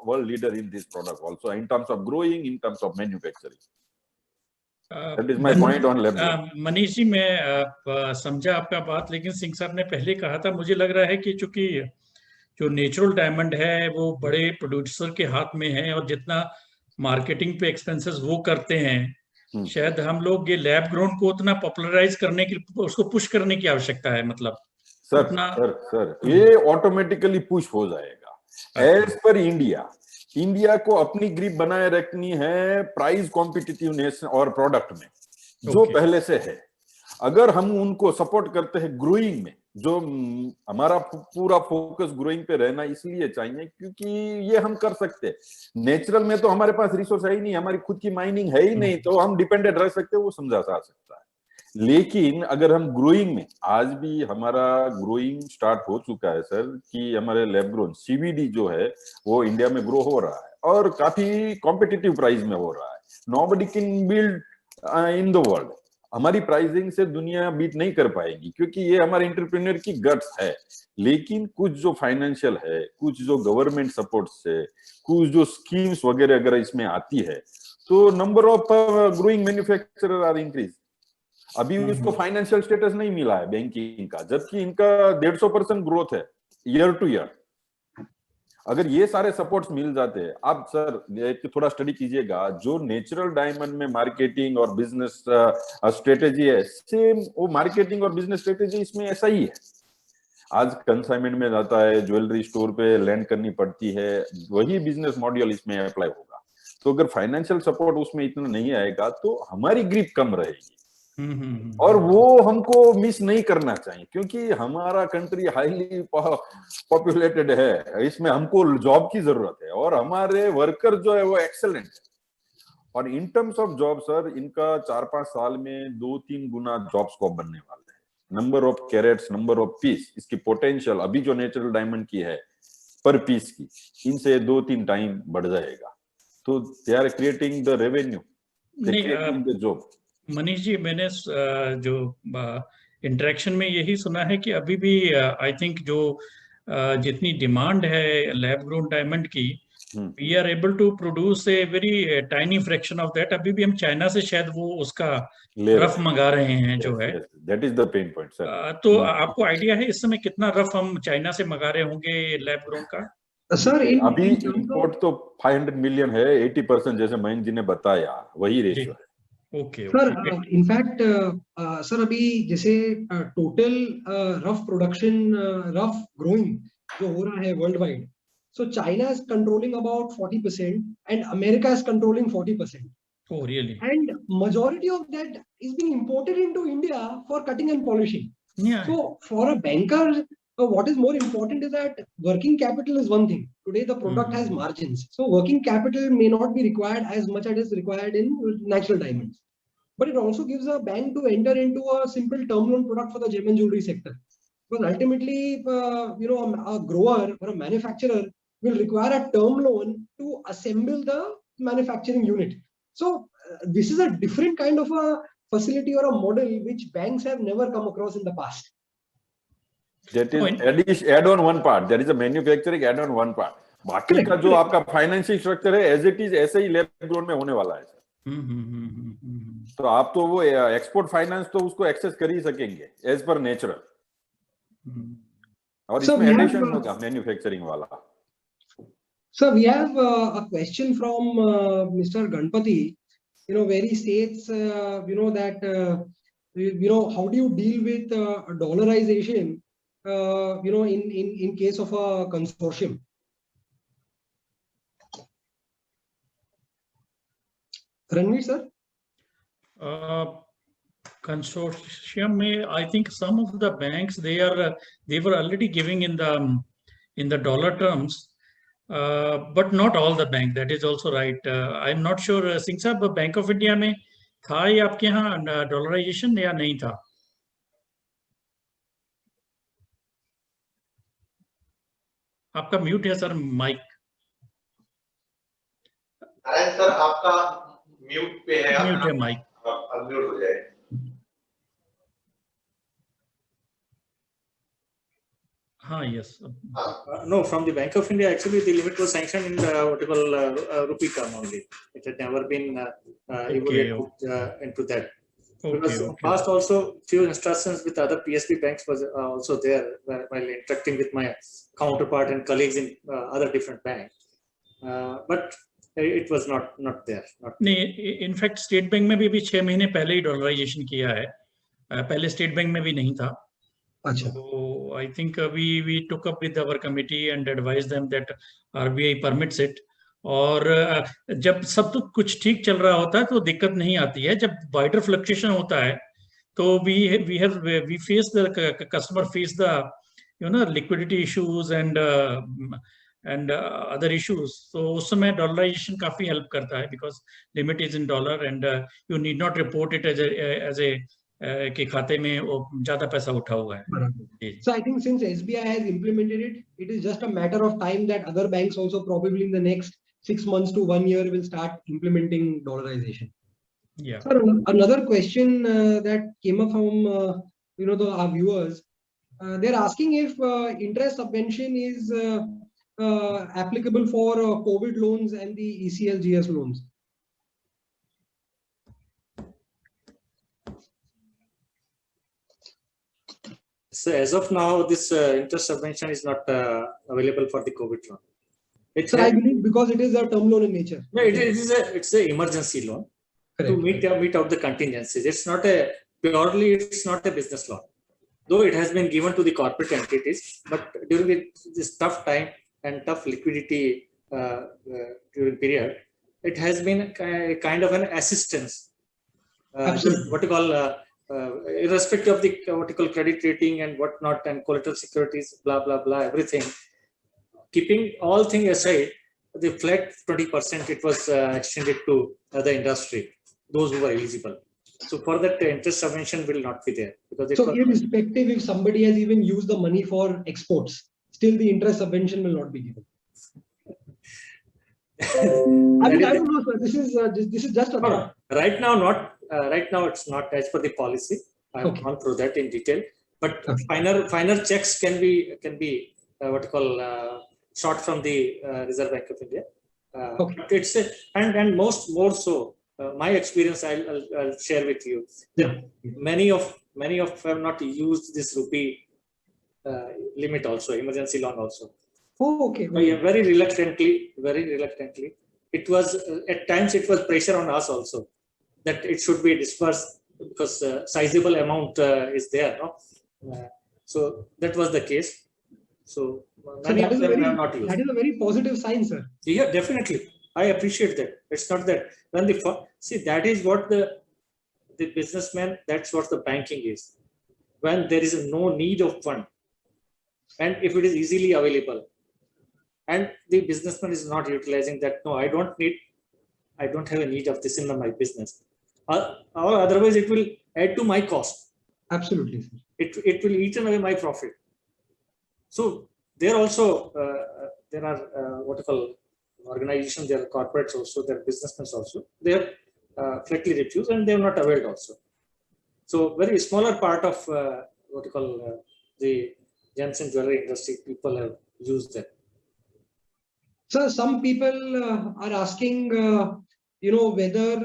world leader in this product also, in terms of growing, in terms of manufacturing. That is my point on lab grown. Manish ji, मैं समझा आपका बात, लेकिन सिंह साहब ने पहले कहा था, मुझे लग रहा है कि चूंकि जो नेचुरल डायमंड है वो बड़े प्रोड्यूसर के हाथ में है और जितना मार्केटिंग पे एक्सपेंसेस वो करते हैं, शायद हम लोग ये लैब ग्रोन को उतना पॉपुलराइज करने की, उसको पुश करने की आवश्यकता है। मतलब सर अपना सर ये ऑटोमेटिकली पुश हो जाएगा एज पर इंडिया को अपनी ग्रिप बनाए रखनी है प्राइस कॉम्पिटिटिवनेस और प्रोडक्ट में जो पहले से है। अगर हम उनको सपोर्ट करते हैं ग्रोइंग में, जो हमारा पूरा फोकस ग्रोइंग पे रहना इसलिए चाहिए क्योंकि ये हम कर सकते हैं। नेचुरल में तो हमारे पास रिसोर्स है ही नहीं, हमारी खुद की माइनिंग है ही नहीं, तो हम डिपेंडेंट रह सकते हैं, वो समझा जा सकता है। लेकिन अगर हम ग्रोइंग में, आज भी हमारा ग्रोइंग स्टार्ट हो चुका है सर, कि हमारे लैब ग्रोन CBD जो है वो इंडिया में ग्रो हो रहा है और काफी कॉम्पिटिटिव प्राइस में हो रहा है। Nobody can build in the world. हमारी प्राइसिंग से दुनिया बीट नहीं कर पाएगी क्योंकि ये हमारे एंटरप्रेन्योर की गट्स है। लेकिन कुछ जो फाइनेंशियल है, कुछ जो गवर्नमेंट सपोर्ट से, कुछ जो स्कीम्स वगैरह अगर इसमें आती है तो number of growing manufacturer are increase. अभी उसको फाइनेंशियल स्टेटस नहीं मिला है बैंकिंग का, जबकि इनका 150% ग्रोथ है ईयर टू ईयर। अगर ये सारे सपोर्ट्स मिल जाते हैं, आप सर एक थोड़ा स्टडी कीजिएगा, जो नेचुरल डायमंड में मार्केटिंग और बिजनेस स्ट्रेटेजी है, सेम वो मार्केटिंग और बिजनेस स्ट्रेटेजी इसमें ऐसा ही है। आज कंसाइनमेंट में जाता है, ज्वेलरी स्टोर पे लैंड करनी पड़ती है, वही बिजनेस मॉड्यूल इसमें अप्लाई होगा। तो अगर फाइनेंशियल सपोर्ट उसमें इतना नहीं आएगा तो हमारी ग्रिप कम रहेगी और वो हमको मिस नहीं करना चाहिए क्योंकि हमारा कंट्री हाईली पॉपुलेटेड है, इसमें हमको जॉब की जरूरत है और हमारे वर्कर जो है वो एक्सेलेंट है। और इन टर्म्स ऑफ जॉब सर, इनका 4-5 साल में 2-3 गुना जॉब स्कोप बनने वाला है। Number of carats, number of piece, इसकी पोटेंशियल अभी जो नेचुरल डायमंड की है पर पीस की, इनसे 2-3 टाइम बढ़ जाएगा। तो they are creating the revenue, they creating the job. Manish ji, मैंने जो इंटरेक्शन में यही सुना है कि अभी भी आई थिंक जो जितनी डिमांड है लैब ग्रोन डायमंड की, we are able to produce a very tiny fraction of that. अभी भी हम चाइना से शायद वो उसका रफ मंगा रहे हैं जो है। That is the pain point sir. तो आपको आइडिया है इस समय कितना रफ हम चाइना से मंगा रहे होंगे लैब ग्रोन का? सर अभी इंपोर्ट तो 500 मिलियन है, 80% जैसे मयंक जी ने बताया वही रेशियो है। ओके सर, इनफैक्ट सर अभी जैसे total rough production, rough growing जो हो रहा है world wide, so China is controlling about 40% and America is controlling 40%. Oh, really? And majority of that is being imported into India for cutting and polishing. Yeah. So for a banker, what is more important is that working capital is one thing. Today the product has margins, so working capital may not be required as much as is required in natural diamonds. But it also gives a bank to enter into a simple term loan product for the gem and jewelry sector. Because ultimately, a grower or a manufacturer will require a term loan to assemble the manufacturing unit. So this is a different kind of a facility or a model which banks have never come across in the past. That is add-on one part. There is a manufacturing add-on one part. बाकी का जो आपका financial structure है as it is ऐसे ही lab grown में होने वाला है सर। तो आप तो वो एक्सपोर्ट फाइनेंस तो उसको एक्सेस कर ही सकेंगे एज पर नेचुरल, और इसमें एडिशन होगा मैन्युफैक्चरिंग वाला। So we have a question from Mr. Ganpati, where he states, that, how do you deal with dollarization, in case of a consortium? Ranveer sir? Consortium में, I think some of the banks they were already giving in the dollar terms. But not all the bank, that is also right. I'm not sure, Singh साहब, bank of India में था या आपके यहाँ dollarisation या नहीं था? आपका म्यूट है सर, माइक। सर आपका म्यूट पे है, म्यूट है माइक, अनम्यूट हो जाए। Yes. No, from the Bank of India, actually, the limit was sanctioned in the whatever rupee term only. It had never been evaluated into that. Because past also few instructions with other PSB banks was also there while interacting with my counterpart and colleagues in other different banks. But it was not there. नहीं, in fact state bank में भी 6 महीने पहले ही dollarisation किया है, पहले state bank में भी नहीं था। अच्छा। तो I think we took up with our committee and advised them that RBI permits it. और जब सब तो कुछ ठीक चल रहा होता है तो दिक्कत नहीं आती है. जब वाइडर फ्लक्चुएशन होता है तो we face the customer face the liquidity issues and other issues. So उस समय dollarization काफी help करता है because limit is in dollar and you need not report it as a कि खाते में वो ज्यादा पैसा उठा हुआ है. So I think since SBI has implemented it, it is just a matter of time that other banks also probably in the next 6 months to 1 year will start implementing dollarization. Yeah. Sir, another question that came up from our viewers, they're asking if interest subvention is applicable for COVID loans and the ECLGS loans. So as of now, this interest subvention is not available for the COVID loan. Sir, I believe because it is a term loan in nature. No, it's a emergency loan. Correct. To meet out the contingencies. It's not a business loan. Though it has been given to the corporate entities, but during this tough time and tough liquidity during period, it has been a kind of an assistance. What you call irrespective of the what you call credit rating and whatnot and collateral securities, blah blah blah, everything. Keeping all things aside, the flat 20% it was extended to the industry, those who were eligible. So for that, interest subvention will not be there because so irrespective if somebody has even used the money for exports, still the interest subvention will not be given. I don't know, sir. This is just a thought. Right now, right now it's not as per the policy. I have gone through that in detail. But finer checks can be what you call short from the Reserve Bank of India. But it's and more so. My experience, I'll share with you. Many of have not used this rupee limit also, emergency loan also. Oh, okay. Very reluctantly. It was at times it was pressure on us also that it should be dispersed because sizable amount is there. No? So that was the case. So many of them have not used. That is a very positive sign, sir. Yeah, definitely. I appreciate that. It's not that when that is what the businessman, that's what the banking is. When there is no need of fund, and if it is easily available, and the businessman is not utilizing that. No, I don't have a need of this in my business. Or otherwise, it will add to my cost. Absolutely, sir. It will eat away my profit. So there also there are what you call organizations, there are corporates also, there are businessmen also. They have flatly refused and they have not availed also. So very smaller part of what you call the gems and jewelry industry, people have used that. So some people are asking, whether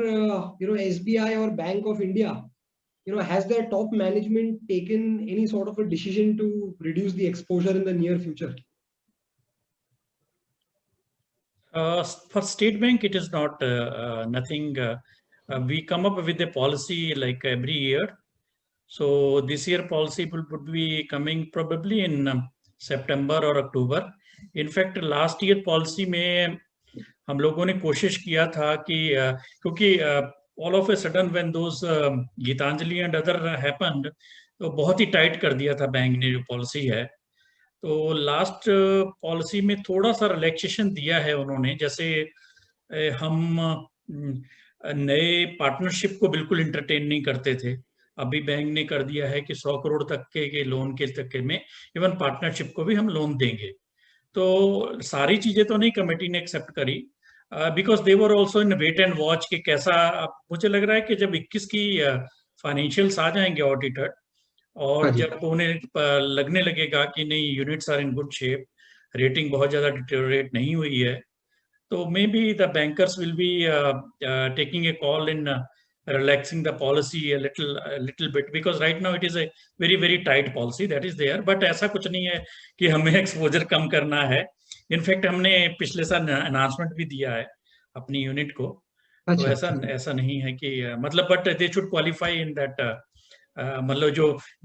SBI or Bank of India, has their top management taken any sort of a decision to reduce the exposure in the near future? For State Bank, it is not nothing. We come up with a policy like every year. So this year policy would be coming probably in September or October. In fact, last year policy में हम लोगों ने कोशिश किया था कि क्योंकि all of a sudden when those Gitanjali and other happened, तो बहुत ही टाइट कर दिया था बैंक ने जो पॉलिसी है. तो लास्ट पॉलिसी में थोड़ा सा रिलैक्सेशन दिया है उन्होंने. जैसे हम नए पार्टनरशिप को बिल्कुल इंटरटेन नहीं करते थे. अभी बैंक ने कर दिया है कि 100 करोड़ तक के लोन के तक में इवन पार्टनरशिप को भी हम लोन देंगे. तो सारी चीजें तो नहीं कमेटी ने एक्सेप्ट करी because they were also in wait and watch कि कैसा. मुझे लग रहा है कि जब 21 की फाइनेंशियल्स आ जाएंगे ऑडिटेड और जब उन्हें लगने लगेगा कि नहीं units are in good shape, rating बहुत ज्यादा डिटेरियोरेट नहीं हुई है, तो maybe the bankers will be taking a call in relaxing the policy a little bit because right now it is a very tight policy that is there. But ऐसा कुछ नहीं है कि हमें एक्सपोजर कम करना है. इनफैक्ट हमने पिछले साल अनाउंसमेंट भी दिया है अपनी यूनिट को. तो ऐसा नहीं है कि मतलब but they should qualify in that. मतलब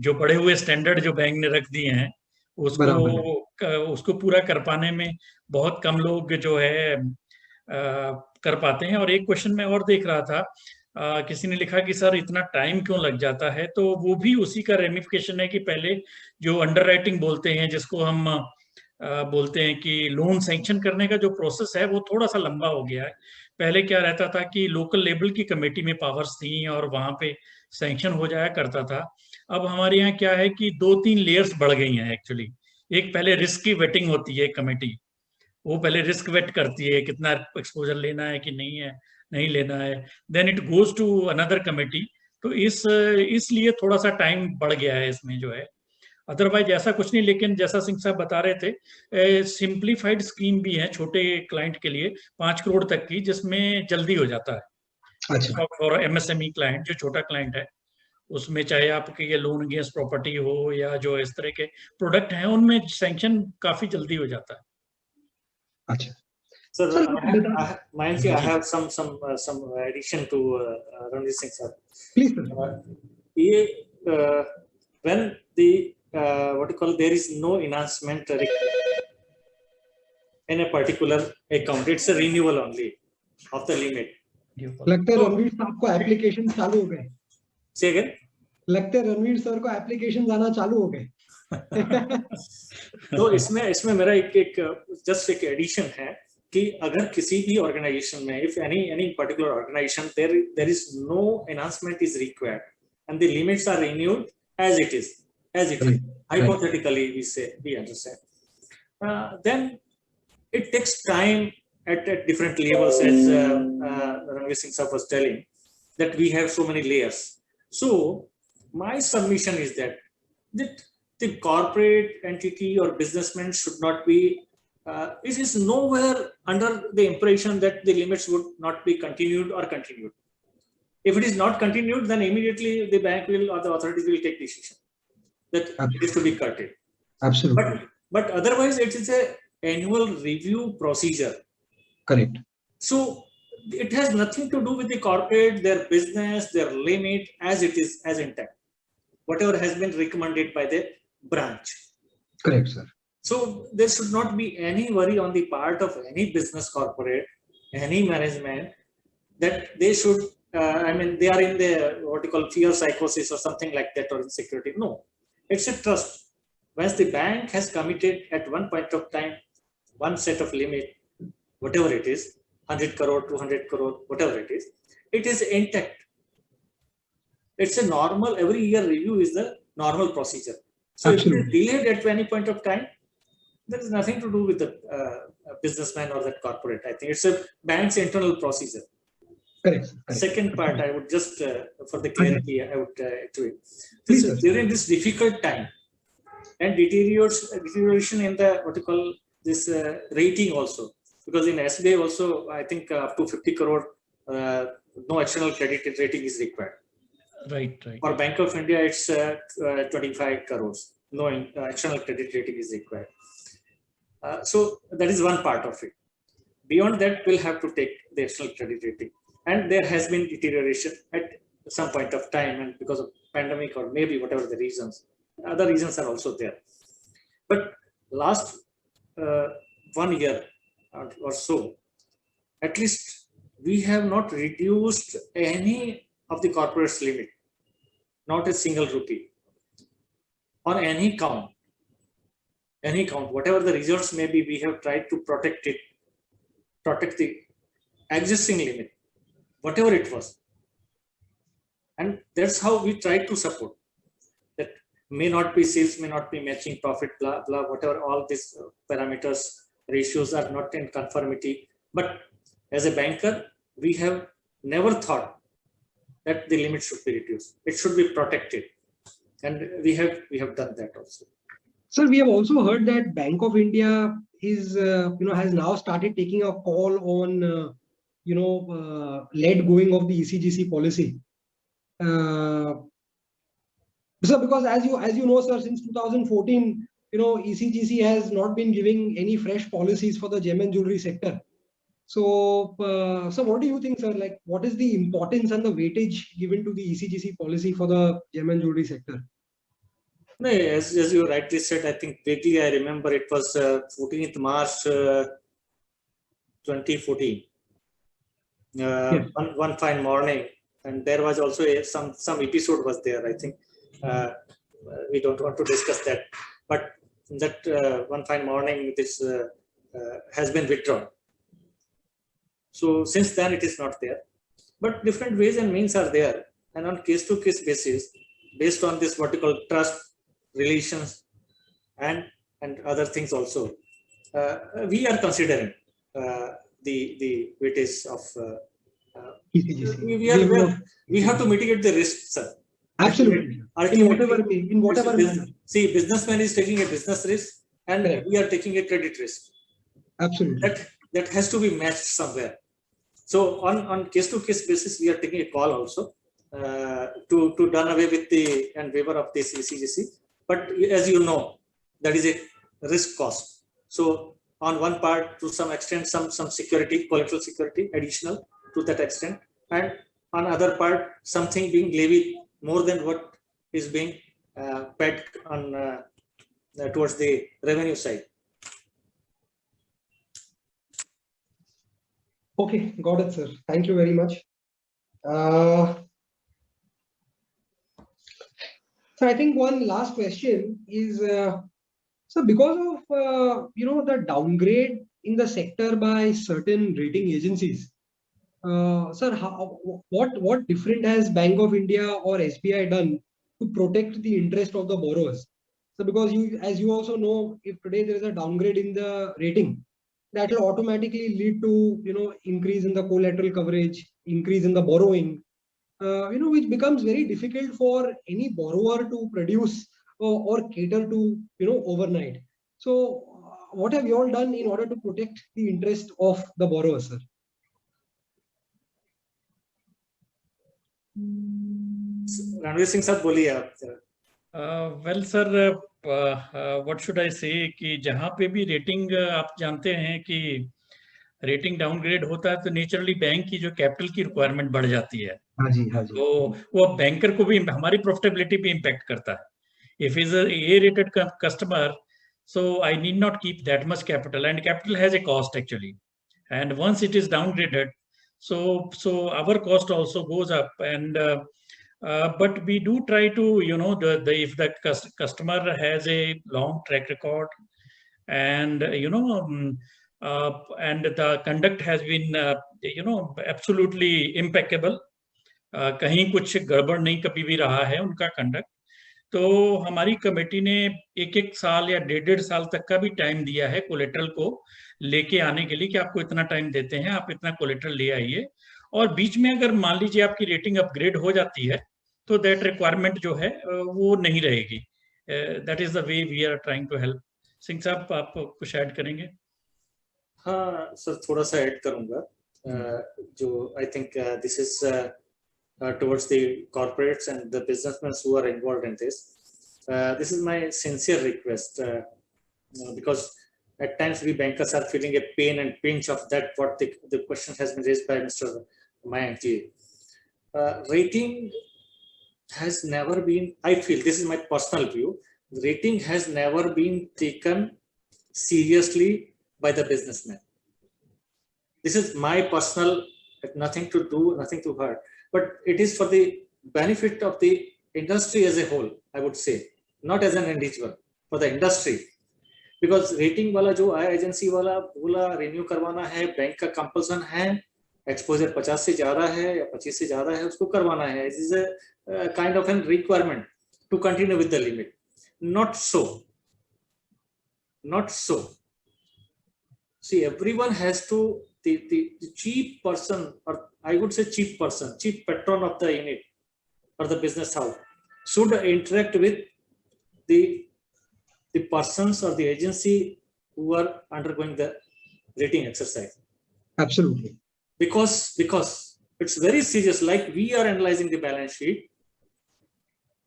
जो पड़े हुए स्टैंडर्ड जो बैंक ने रख दिए हैं उसको पूरा कर पाने में बहुत कम लोग जो है कर पाते हैं। और एक क्वेश्चन मैं और देख रहा था, किसी ने लिखा कि सर इतना टाइम क्यों लग जाता है, तो वो भी उसी का रेमिफिकेशन है कि पहले जो अंडरराइटिंग बोलते हैं, जिसको हम बोलते हैं कि लोन सैंक्शन करने का जो प्रोसेस है वो थोड़ा सा लंबा हो गया है। पहले क्या रहता था कि लोकल लेवल की कमेटी में पावर्स थी और वहां पे सैंक्शन हो जाया करता था। अब हमारे यहाँ क्या है कि 2-3 लेयर्स बढ़ गई हैं एक्चुअली। एक पहले रिस्क की वेटिंग होती है, कमेटी वो पहले रिस्क वेट करती है, कितना एक्सपोजर लेना है कि नहीं है, नहीं लेना है, then it goes to another committee. तो इसलिए थोड़ा सा टाइम बढ़ गया है इसमें जो है। अदरवाइज ऐसा कुछ नहीं, लेकिन जैसा सिंह साहब बता रहे थे, सिंप्लीफाइड स्कीम भी है छोटे क्लाइंट के लिए 5 करोड़ तक की, जिसमें जल्दी हो जाता है। अच्छा, और एमएसएमई क्लाइंट, जो छोटा क्लाइंट है, उसमें चाहे आपके ये लोन अगेंस्ट प्रॉपर्टी हो या जो इस तरह के प्रोडक्ट हैं, उनमें सैंक्शन काफी जल्दी हो जाता है। अच्छा। Sir, Sir, Mayank, I have some addition to Ranveer Singh sir. please, sir. When the what you call, there is no enhancement in a particular account, it's a renewal only of the limit. लगता है रणवीर साहब को application चालू हो गए। Say again. लगता है Ranveer sir को एप्लीकेशन आना चालू हो गए। तो इसमें मेरा एक जस्ट एक एडिशन है कि अगर किसी भी ऑर्गेनाइजेशन में, if any particular organization, there is no enhancement is required and the limits are renewed as it is. Hypothetically, we understand. Then it takes time at different levels, as Ranveer Singh sir was telling, that we have so many layers. So my submission is that the corporate entity or businessman should not be, it is nowhere under the impression that the limits would not be continued or continued. If it is not continued, then immediately the bank will or the authorities will take decision that it is to be curtailed. Absolutely. But otherwise, it is a annual review procedure. Correct. So it has nothing to do with the corporate, their business, their limit, as it is, as intact. Whatever has been recommended by the branch. Correct, sir. So there should not be any worry on the part of any business corporate, any management, that they should, they are in the what you call fear psychosis or something like that, or insecurity. No, it's a trust. Once the bank has committed at one point of time, one set of limit, whatever it is, 100 crore, 200 crore, whatever it is intact. It's a normal, every year review is the normal procedure. So absolutely. If it is delayed at any point of time, there is nothing to do with the businessman or that corporate. I think it's a bank's internal procedure. Correct. Second part, I would just, for the clarity, I would do it. During this difficult time and deterioration in the, what you call this rating also, because in SBI also, I think up to 50 crore, no external credit rating is required. Right. For Bank of India, it's 25 crores. No external credit rating is required. So that is one part of it. Beyond that, we'll have to take the external credit rating. And there has been deterioration at some point of time, and because of pandemic or maybe whatever the reasons, other reasons are also there. But last 1 year or so, at least we have not reduced any of the corporate's limit, not a single rupee, on any count, whatever the results may be. We have tried to protect the existing limit, whatever it was, and that's how we try to support. That may not be sales, may not be matching profit, blah blah, whatever, all these parameters, ratios are not in conformity. But as a banker, we have never thought that the limit should be reduced. It should be protected, and we have done that also. Sir, we have also heard that Bank of India is has now started taking a call on let going of the ECGC policy. So because as you know, sir, since 2014, ECGC has not been giving any fresh policies for the gem and jewelry sector. So, what do you think, sir? Like, what is the importance and the weightage given to the ECGC policy for the gem and jewelry sector? No, as you rightly said, I think vaguely I remember it was 14th March 2014. Yes. One fine morning, and there was also some episode was there. I think we don't want to discuss that, but that one fine morning, this has been withdrawn. So since then it is not there, but different ways and means are there, and on case-to-case basis, based on this what you call trust relations and other things also, we are considering the weightage of ECGC. we have to mitigate the risks, sir. Absolutely. In whatever manner. See, businessman is taking a business risk, and Correct. we are taking a credit risk. Absolutely. That has to be matched somewhere. So on case-to-case basis, we are taking a call also to done away with the and waiver of this ECGC. But as you know, that is a risk cost. So on one part, to some extent, some security, collateral security, additional to that extent, and on other part, something being levied more than what is being paid on towards the revenue side. Okay, got it, sir. Thank you very much. So I think one last question is, so because of the downgrade in the sector by certain rating agencies, sir, what different has Bank of India or SBI done to protect the interest of the borrowers? So because as you also know, if today there is a downgrade in the rating, that will automatically lead to increase in the collateral coverage, increase in the borrowing, which becomes very difficult for any borrower to produce or cater to overnight. So what have you all done in order to protect the interest of the borrower, sir? Ranveer Singh साहब बोलिए आप. Well sir, what should I से कि जहाँ पे भी rating आप जानते हैं कि रेटिंग डाउनग्रेड होता है तो नेचुरली बैंक की जो कैपिटल की रिक्वायरमेंट बढ़ जाती है. हाँ जी. तो वो बैंकर को भी हमारी प्रॉफिटेबिलिटी पे इम्पैक्ट करता है. If is A rated customer, so I need not keep that much capital, and capital has a cost actually. And once it is downgraded, so our cost also goes up. And but we do try to, if the customer has a long track record, and and the conduct has been absolutely impeccable. कहीं कुछ गड़बड़ नहीं कभी भी रहा है उनका conduct, तो हमारी कमेटी ने एक साल या डेढ़ साल तक का भी टाइम दिया है कोलेट्रल को लेके आने के लिए कि आपको इतना टाइम देते हैं, आप इतना कोलेट्रल ले आइए. और बीच में अगर मान लीजिए आपकी रेटिंग अपग्रेड हो जाती है तो दैट रिक्वायरमेंट जो है वो नहीं रहेगी. That is the way we are trying to help. Singh साहब, आप कुछ ऐड करेंगे? हाँ सर, थोड़ा सा ऐड करूंगा. जो I think this is towards the corporates and the businessmen who are involved in this. This is my sincere request, because at times we bankers are feeling a pain and pinch of that what the question has been raised by Mr. Mayank ji. Rating has never been, I feel, this is my personal view, rating has never been taken seriously by the businessman. This is my personal, nothing to do, nothing to hurt. But it is for the benefit of the industry as a whole, I would say, not as an individual, for the industry. Because rating वाला जो आया agency वाला बोला renew करवाना है, bank का compulsion है, exposure 50 से ज्यादा है या 25 से ज्यादा है, उसको करवाना है. It is a kind of a requirement to continue with the limit. Not so. Not so. See, everyone has to, the chief person, or I would say chief person, chief patron of the unit or the business house should interact with the persons or the agency who are undergoing the rating exercise. Absolutely. Because it's very serious. Like we are analyzing the balance sheet,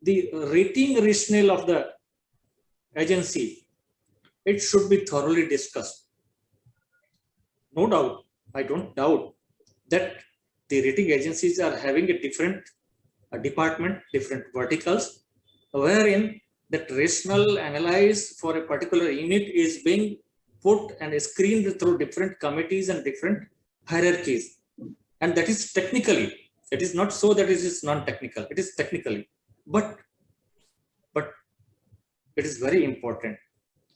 the rating rationale of the agency, it should be thoroughly discussed. No doubt, I don't doubt that the rating agencies are having a different department, different verticals, wherein that rational analysis for a particular unit is being put and screened through different committees and different hierarchies. And that is technically, it is not so that it is non-technical, it is technically, but it is very important.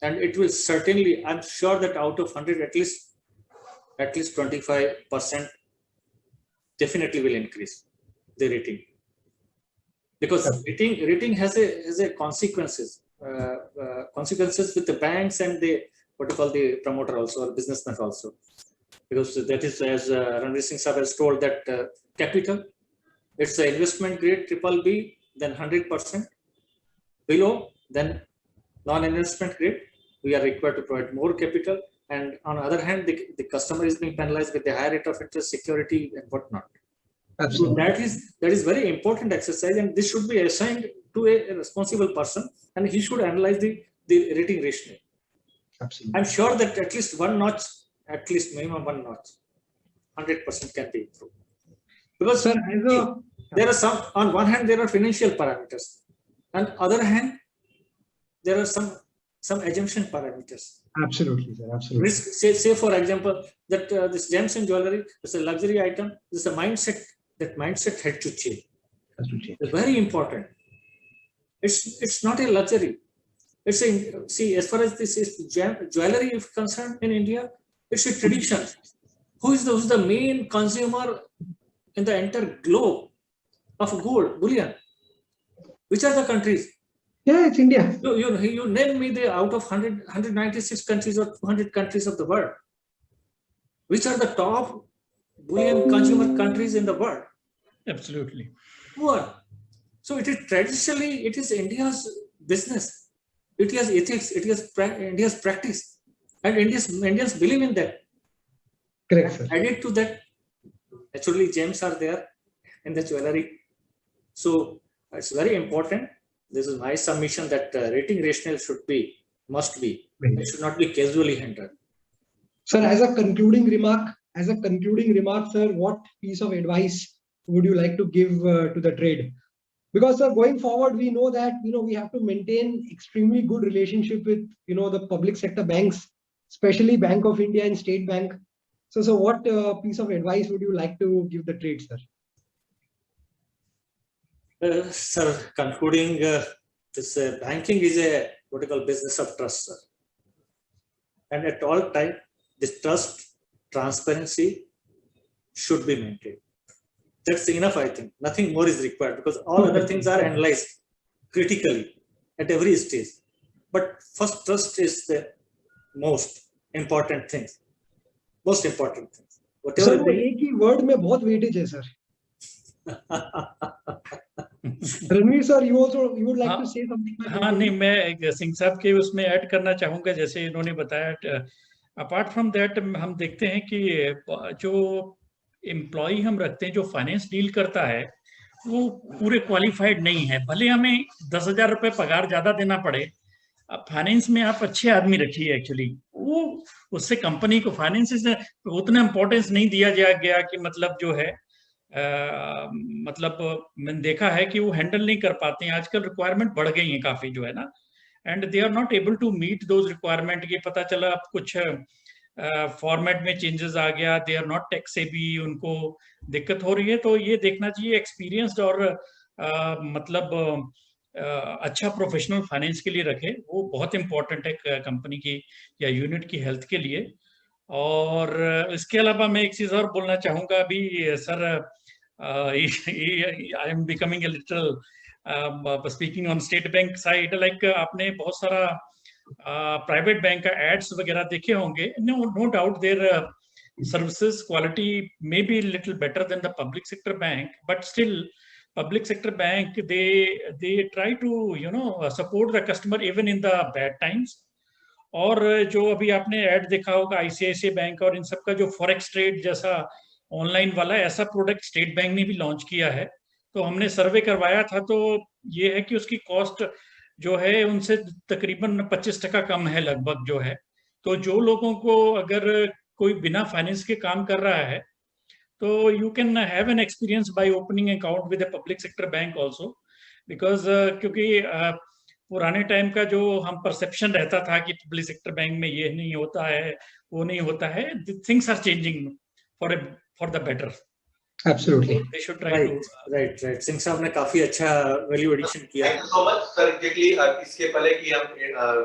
And it will certainly, I'm sure that out of 100, at least 25% definitely will increase the rating. Because rating has a consequences with the banks and the what you call the promoter also, or businessman also. Because that is, as Ranveer Singh Sahab has told, that capital, it's the investment grade BBB, then 100%. Below, then non-investment grade, we are required to provide more capital. And on the other hand, the customer is being penalized with the higher rate of interest, security, and whatnot. Absolutely. So that is very important exercise, and this should be assigned to a responsible person, and he should analyze the rating rationale. Absolutely. I'm sure that at least one notch, at least minimum one notch, 100% can be improved. Because Sir, there are some, on one hand, there are financial parameters, and other hand, there are some assumption parameters. absolutely, sir. Absolutely. Risk, say for example, that this gems and jewelry is a luxury item. This is a mindset. That mindset had to change. Has to change. It's very important. It's not a luxury. It's a, see, as far as this is jewelry is concerned in India, it's a tradition. Who's the main consumer in the entire globe of gold, bullion? Which are the countries? Yeah, it's India. You name me the out of 196 countries or 200 countries of the world. Which are the top bullion consumer countries in the world? Absolutely. Poor. So it is traditionally, it is India's business. It has ethics, it has India's practice. And Indians believe in that. Correct, sir. Added to that, actually gems are there in the jewelry. So it's very important. This is my submission that rating rationale must be, it should not be casually handled. Sir, as a concluding remark, sir, what piece of advice would you like to give to the trade? Because, sir, going forward, we know that we have to maintain extremely good relationship with the public sector banks, especially Bank of India and State Bank. So what piece of advice would you like to give the trade, sir? Sir, concluding, this banking is a what you call business of trust, sir. And at all time, this trust, transparency should be maintained. That's enough, I think. Nothing more is required because all other things are analyzed critically at every stage. But first, trust is the most important thing. Most important thing. Sir, एक ही word में बहुत weightage है, sir. Ranveer sir, you would like to say something? हाँ, नहीं, मैं सिंह साहब के उसमें ऐड करना चाहूंगा, जैसे इन्होंने बताया. अपार्ट फ्रॉम दैट, हम देखते हैं कि जो एम्प्लॉय हम रखते हैं, जो फाइनेंस डील करता है, वो पूरे क्वालिफाइड नहीं है. भले हमें 10,000 रुपए पगार ज्यादा देना पड़े, अब फाइनेंस में आप अच्छे आदमी रखिए. एक्चुअली वो उससे कंपनी को फाइनेंस से उतना इम्पोर्टेंस नहीं दिया गया कि मतलब जो है मतलब मैंने देखा है कि वो हैंडल नहीं कर पाते हैं. आजकल रिक्वायरमेंट बढ़ गई है काफी, जो है ना, and they are not able to meet those requirement. ये पता चला अब कुछ फॉर्मेट में चेंजेस आ गया, दे आर नॉट टेक से भी उनको दिक्कत हो रही है. तो ये देखना चाहिए एक्सपीरियंस्ड और मतलब अच्छा प्रोफेशनल फाइनेंस के लिए रखे. वो बहुत इंपॉर्टेंट है कंपनी की या यूनिट की हेल्थ के लिए. और इसके अलावा मैं एक चीज और बोलना चाहूंगा. अभी sir, I am becoming a little speaking on state bank side, like आपने बहुत सारा प्राइवेट बैंक का एड्स वगैरह देखे होंगे. No doubt their services quality may be little better than the public sector bank, but still public sector bank, they try to support the customer even in the bad times. और जो अभी आपने add देखा होगा ICICI bank और इन सब का, जो फॉरेक्स ट्रेड जैसा ऑनलाइन वाला, ऐसा प्रोडक्ट स्टेट बैंक ने भी लॉन्च किया है. तो हमने सर्वे करवाया था, तो ये है कि उसकी कॉस्ट जो है उनसे तकरीबन 25% कम है लगभग, जो है. तो जो लोगों को अगर कोई बिना फाइनेंस के काम कर रहा है, so you can have an experience by opening account with a public sector bank also, because क्योंकि पुराने टाइम का जो हम परसेप्शन रहता था कि पब्लिक सेक्टर बैंक में ये नहीं होता है, वो नहीं होता है, things are changing for the better. Absolutely. They should try Right, to right. सिंह साहब ने काफी अच्छा वैल्यू एडिशन किया. Thank you so much sir. Exactly इसके पहले कि हम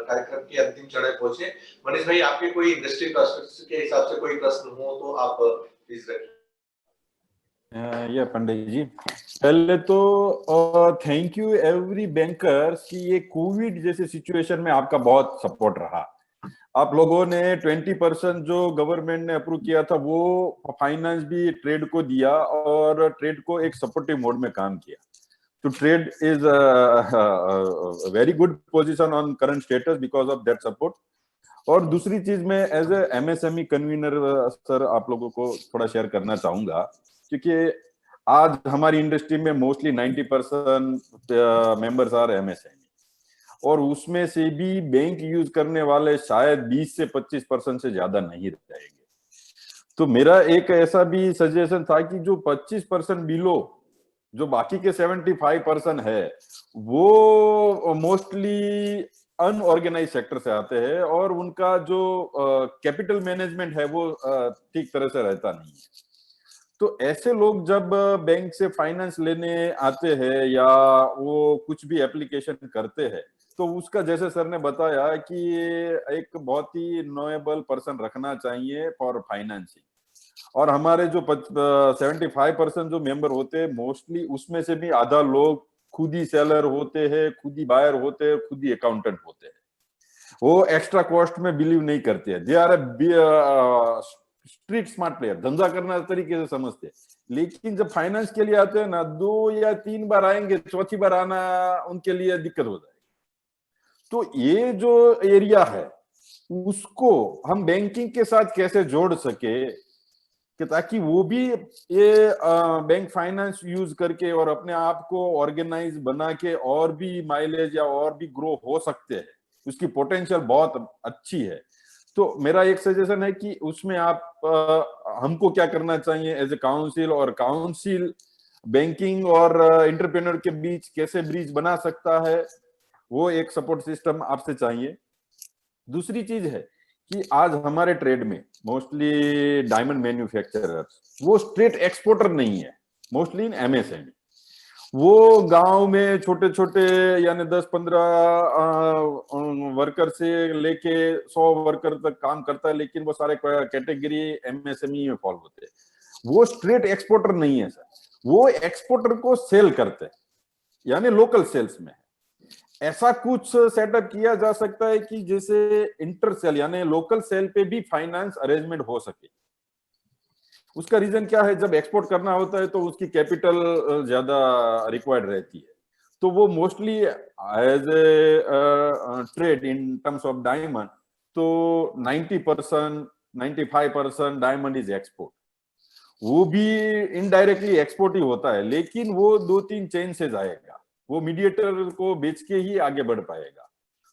कार्यक्रम की अंतिम चरण पहुंचे, मनीष भाई आपके कोई इंडस्ट्री पर्सपेक्टिव के हिसाब से कोई प्रश्न हो तो आप प्लीज रखिए. या पंडित जी, पहले तो थैंक यू एवरी बैंकर्स कि ये कोविड जैसे सिचुएशन में आपका बहुत सपोर्ट रहा. आप लोगों ने 20% जो गवर्नमेंट ने अप्रूव किया था वो फाइनेंस भी ट्रेड को दिया और ट्रेड को एक सपोर्टिव मोड में काम किया. तो trade is very good position on current status because of that support. और दूसरी चीज मैं as a MSME convener sir आप लोगों को थोड़ा शेयर करना चाहूंगा, क्योंकि आज हमारी इंडस्ट्री में मोस्टली 90% मेंबर्स आर एमएसएमई और उसमें से भी बैंक यूज करने वाले शायद 20 से 25% से ज्यादा नहीं रहेंगे. तो मेरा एक ऐसा भी सजेशन था कि जो 25% बिलो जो बाकी के 75% है वो मोस्टली अनऑर्गेनाइज सेक्टर से आते हैं और उनका जो कैपिटल मैनेजमेंट है वो ठीक तरह से रहता नहीं है. तो ऐसे लोग जब बैंक से फाइनेंस लेने आते हैं या वो कुछ भी एप्लीकेशन करते हैं तो उसका जैसे सर ने बताया कि एक बहुत ही नोएबल पर्सन रखना चाहिए फॉर फाइनेंसिंग. और हमारे जो 75% जो मेंबर होते हैं मोस्टली उसमें से भी आधा लोग खुद ही सेलर होते हैं, खुद ही बायर होते हैं, खुद ही अकाउंटेंट होते हैं. वो एक्स्ट्रा कॉस्ट में बिलीव नहीं करते हैं. They are street smart player, धंधा करना तरीके से समझते हैं. लेकिन जब फाइनेंस के लिए आते हैं ना 2 या 3 बार आएंगे, चौथी बार आना उनके लिए दिक्कत हो जाएगी. तो ये जो एरिया है उसको हम बैंकिंग के साथ कैसे जोड़ सके कि ताकि वो भी ये बैंक फाइनेंस यूज करके और अपने आप को ऑर्गेनाइज बना के और भी माइलेज या और भी ग्रो हो सकते हैं. उसकी पोटेंशियल बहुत अच्छी है. तो मेरा एक सजेशन है कि उसमें आप हमको क्या करना चाहिए एज ए काउंसिल, और काउंसिल बैंकिंग और एंटरप्रेन्योर के बीच कैसे ब्रिज बना सकता है, वो एक सपोर्ट सिस्टम आपसे चाहिए. दूसरी चीज है कि आज हमारे ट्रेड में मोस्टली डायमंड मैन्युफैक्चरर्स वो स्ट्रेट एक्सपोर्टर नहीं है, मोस्टली इन एमएसएमई. वो गांव में छोटे छोटे यानी 10-15 वर्कर से लेके 100 वर्कर तक काम करता है, लेकिन वो सारे कैटेगरी एमएसएमई में फॉल होते हैं. वो स्ट्रेट एक्सपोर्टर नहीं है सर. वो एक्सपोर्टर को सेल करते हैं यानी लोकल सेल्स में. ऐसा कुछ सेटअप किया जा सकता है कि जैसे इंटर सेल यानी लोकल सेल पे भी फाइनेंस अरेंजमेंट हो सके. उसका रीजन क्या है, जब एक्सपोर्ट करना होता है तो उसकी कैपिटल ज्यादा रिक्वायर्ड रहती है. तो वो mostly as a trade in terms of diamond तो 90% 95% डायमंड इज एक्सपोर्ट. वो भी इनडायरेक्टली एक्सपोर्ट ही होता है, लेकिन वो 2-3 चेन से जाएगा, वो मीडिएटर को बेच के ही आगे बढ़ पाएगा.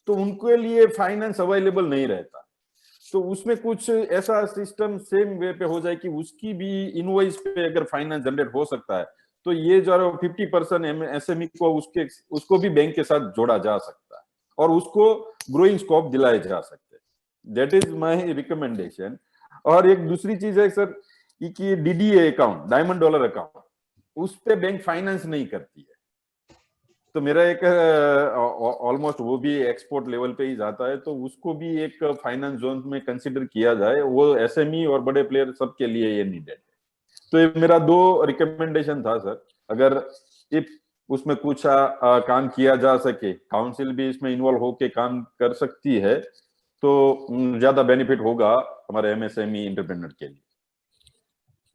तो उनके लिए फाइनेंस अवेलेबल नहीं रहता. तो उसमें कुछ ऐसा सिस्टम सेम वे पे हो जाए कि उसकी भी इनवॉइस पे अगर फाइनेंस जनरेट हो सकता है तो ये जो 50% एसएमई को उसको भी बैंक के साथ जोड़ा जा सकता है और उसको ग्रोइंग स्कोप दिलाए जा सकते हैं. That is my recommendation. और एक दूसरी चीज है सर कि DDA account, diamond dollar account, उस पे बैंक फाइनेंस नहीं करती है. तो मेरा एक ऑलमोस्ट वो भी एक्सपोर्ट लेवल पे ही जाता है, तो उसको भी एक फाइनेंस जोन में कंसीडर किया जाए. वो एसएमई और बड़े प्लेयर सबके लिए ये नीडेड है. तो ये मेरा 2 रिकमेंडेशन था सर. अगर इफ उसमें कुछ काम किया जा सके, काउंसिल भी इसमें इन्वॉल्व होके काम कर सकती है तो ज्यादा बेनिफिट होगा हमारे एमएसएमई एंटरप्रेन्योर के लिए.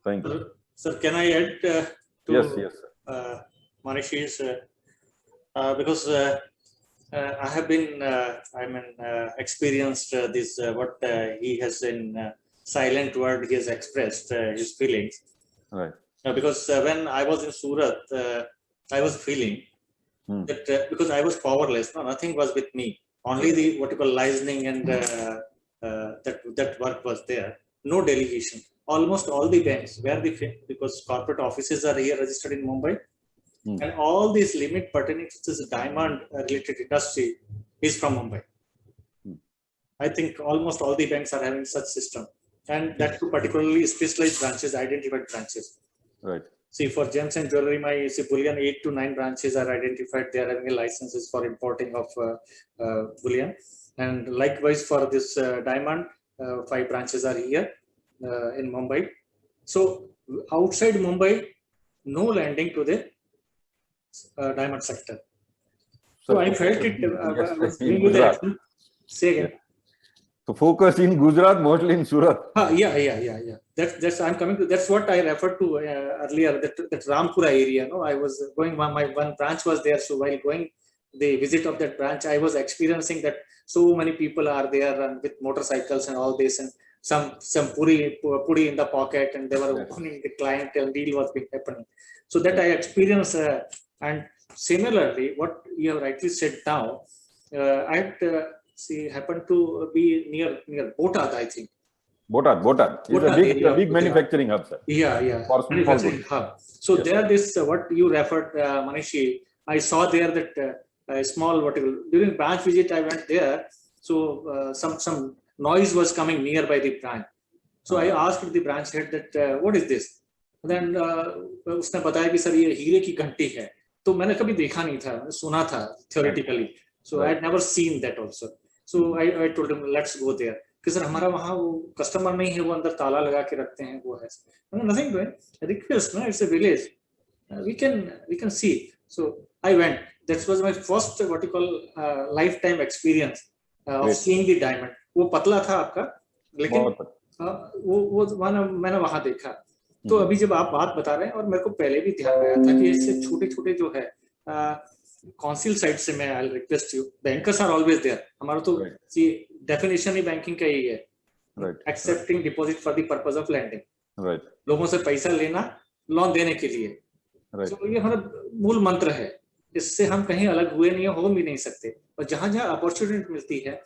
Thank you sir. Can I add to yes sir Manish's because I have been experienced this what he has in silent word he has expressed his feelings. Right. Because when I was in Surat, I was feeling that because I was powerless, no, nothing was with me. Only the what you call licensing and that work was there. No delegation. Almost all the banks where the because corporate offices are here registered in Mumbai. And all this limit pertaining to this diamond related industry is from Mumbai. I think almost all the banks are having such system, and that too particularly specialized branches, identified branches. Right. See, for gems and jewelry, my bullion 8 to 9 branches are identified. They are having licenses for importing of bullion, and likewise for this diamond, 5 branches are here in Mumbai. So outside Mumbai, no lending to the diamond sector. So I felt it. I was doing with the say again. So focus in Gujarat, mostly in Surat. Yeah. That's I'm coming to. That's what I referred to earlier. That Rampura area. No, I was going. My one branch was there. So while going the visit of that branch, I was experiencing that so many people are there and with motorcycles and all this, and some puri in the pocket, and they were opening the clientele deal was being happening. So that I experienced, and similarly, what you have rightly said now, I had. Happened to be near Botad, I think. Botad. It's a big manufacturing hub, sir. Yeah. Manufacturing hub. So there, this what you referred, Manishi. I saw there that a small during branch visit I went there. So some noise was coming nearby the branch. So I asked the branch head that what is this? Then उसने बताया कि sir ये हीरे की घंटी है. तो मैंने कभी देखा नहीं था, सुना था theoretically. So I had never seen that also. So I told him let's go there. कि सर हमारा वहाँ वो कस्टमर नहीं है, वो अंदर ताला लगा के रखते हैं, वो है. Nothing doing. Request, no, it's a village. We can see. So I went. That was my first what you call lifetime experience of seeing the diamond. वो पतला था आपका, लेकिन वो मैंने वहाँ देखा. तो अभी जब आप बात बता रहे हैं, और मेरे को पहले भी ध्यान आया था कि इससे छोटे-छोटे जो है काउंसिल साइड से मैं I request you, bankers are always there. हमारा तो डेफिनेशन ही बैंकिंग का ही है, accepting deposit for the purpose of lending. लोगों से पैसा लेना लोन देने के लिए. तो ये हमारा मूल मंत्र है. इससे हम कहीं अलग हुए नहीं, हो भी नहीं सकते. और जहां जहां अपॉर्चुनिटी मिलती है,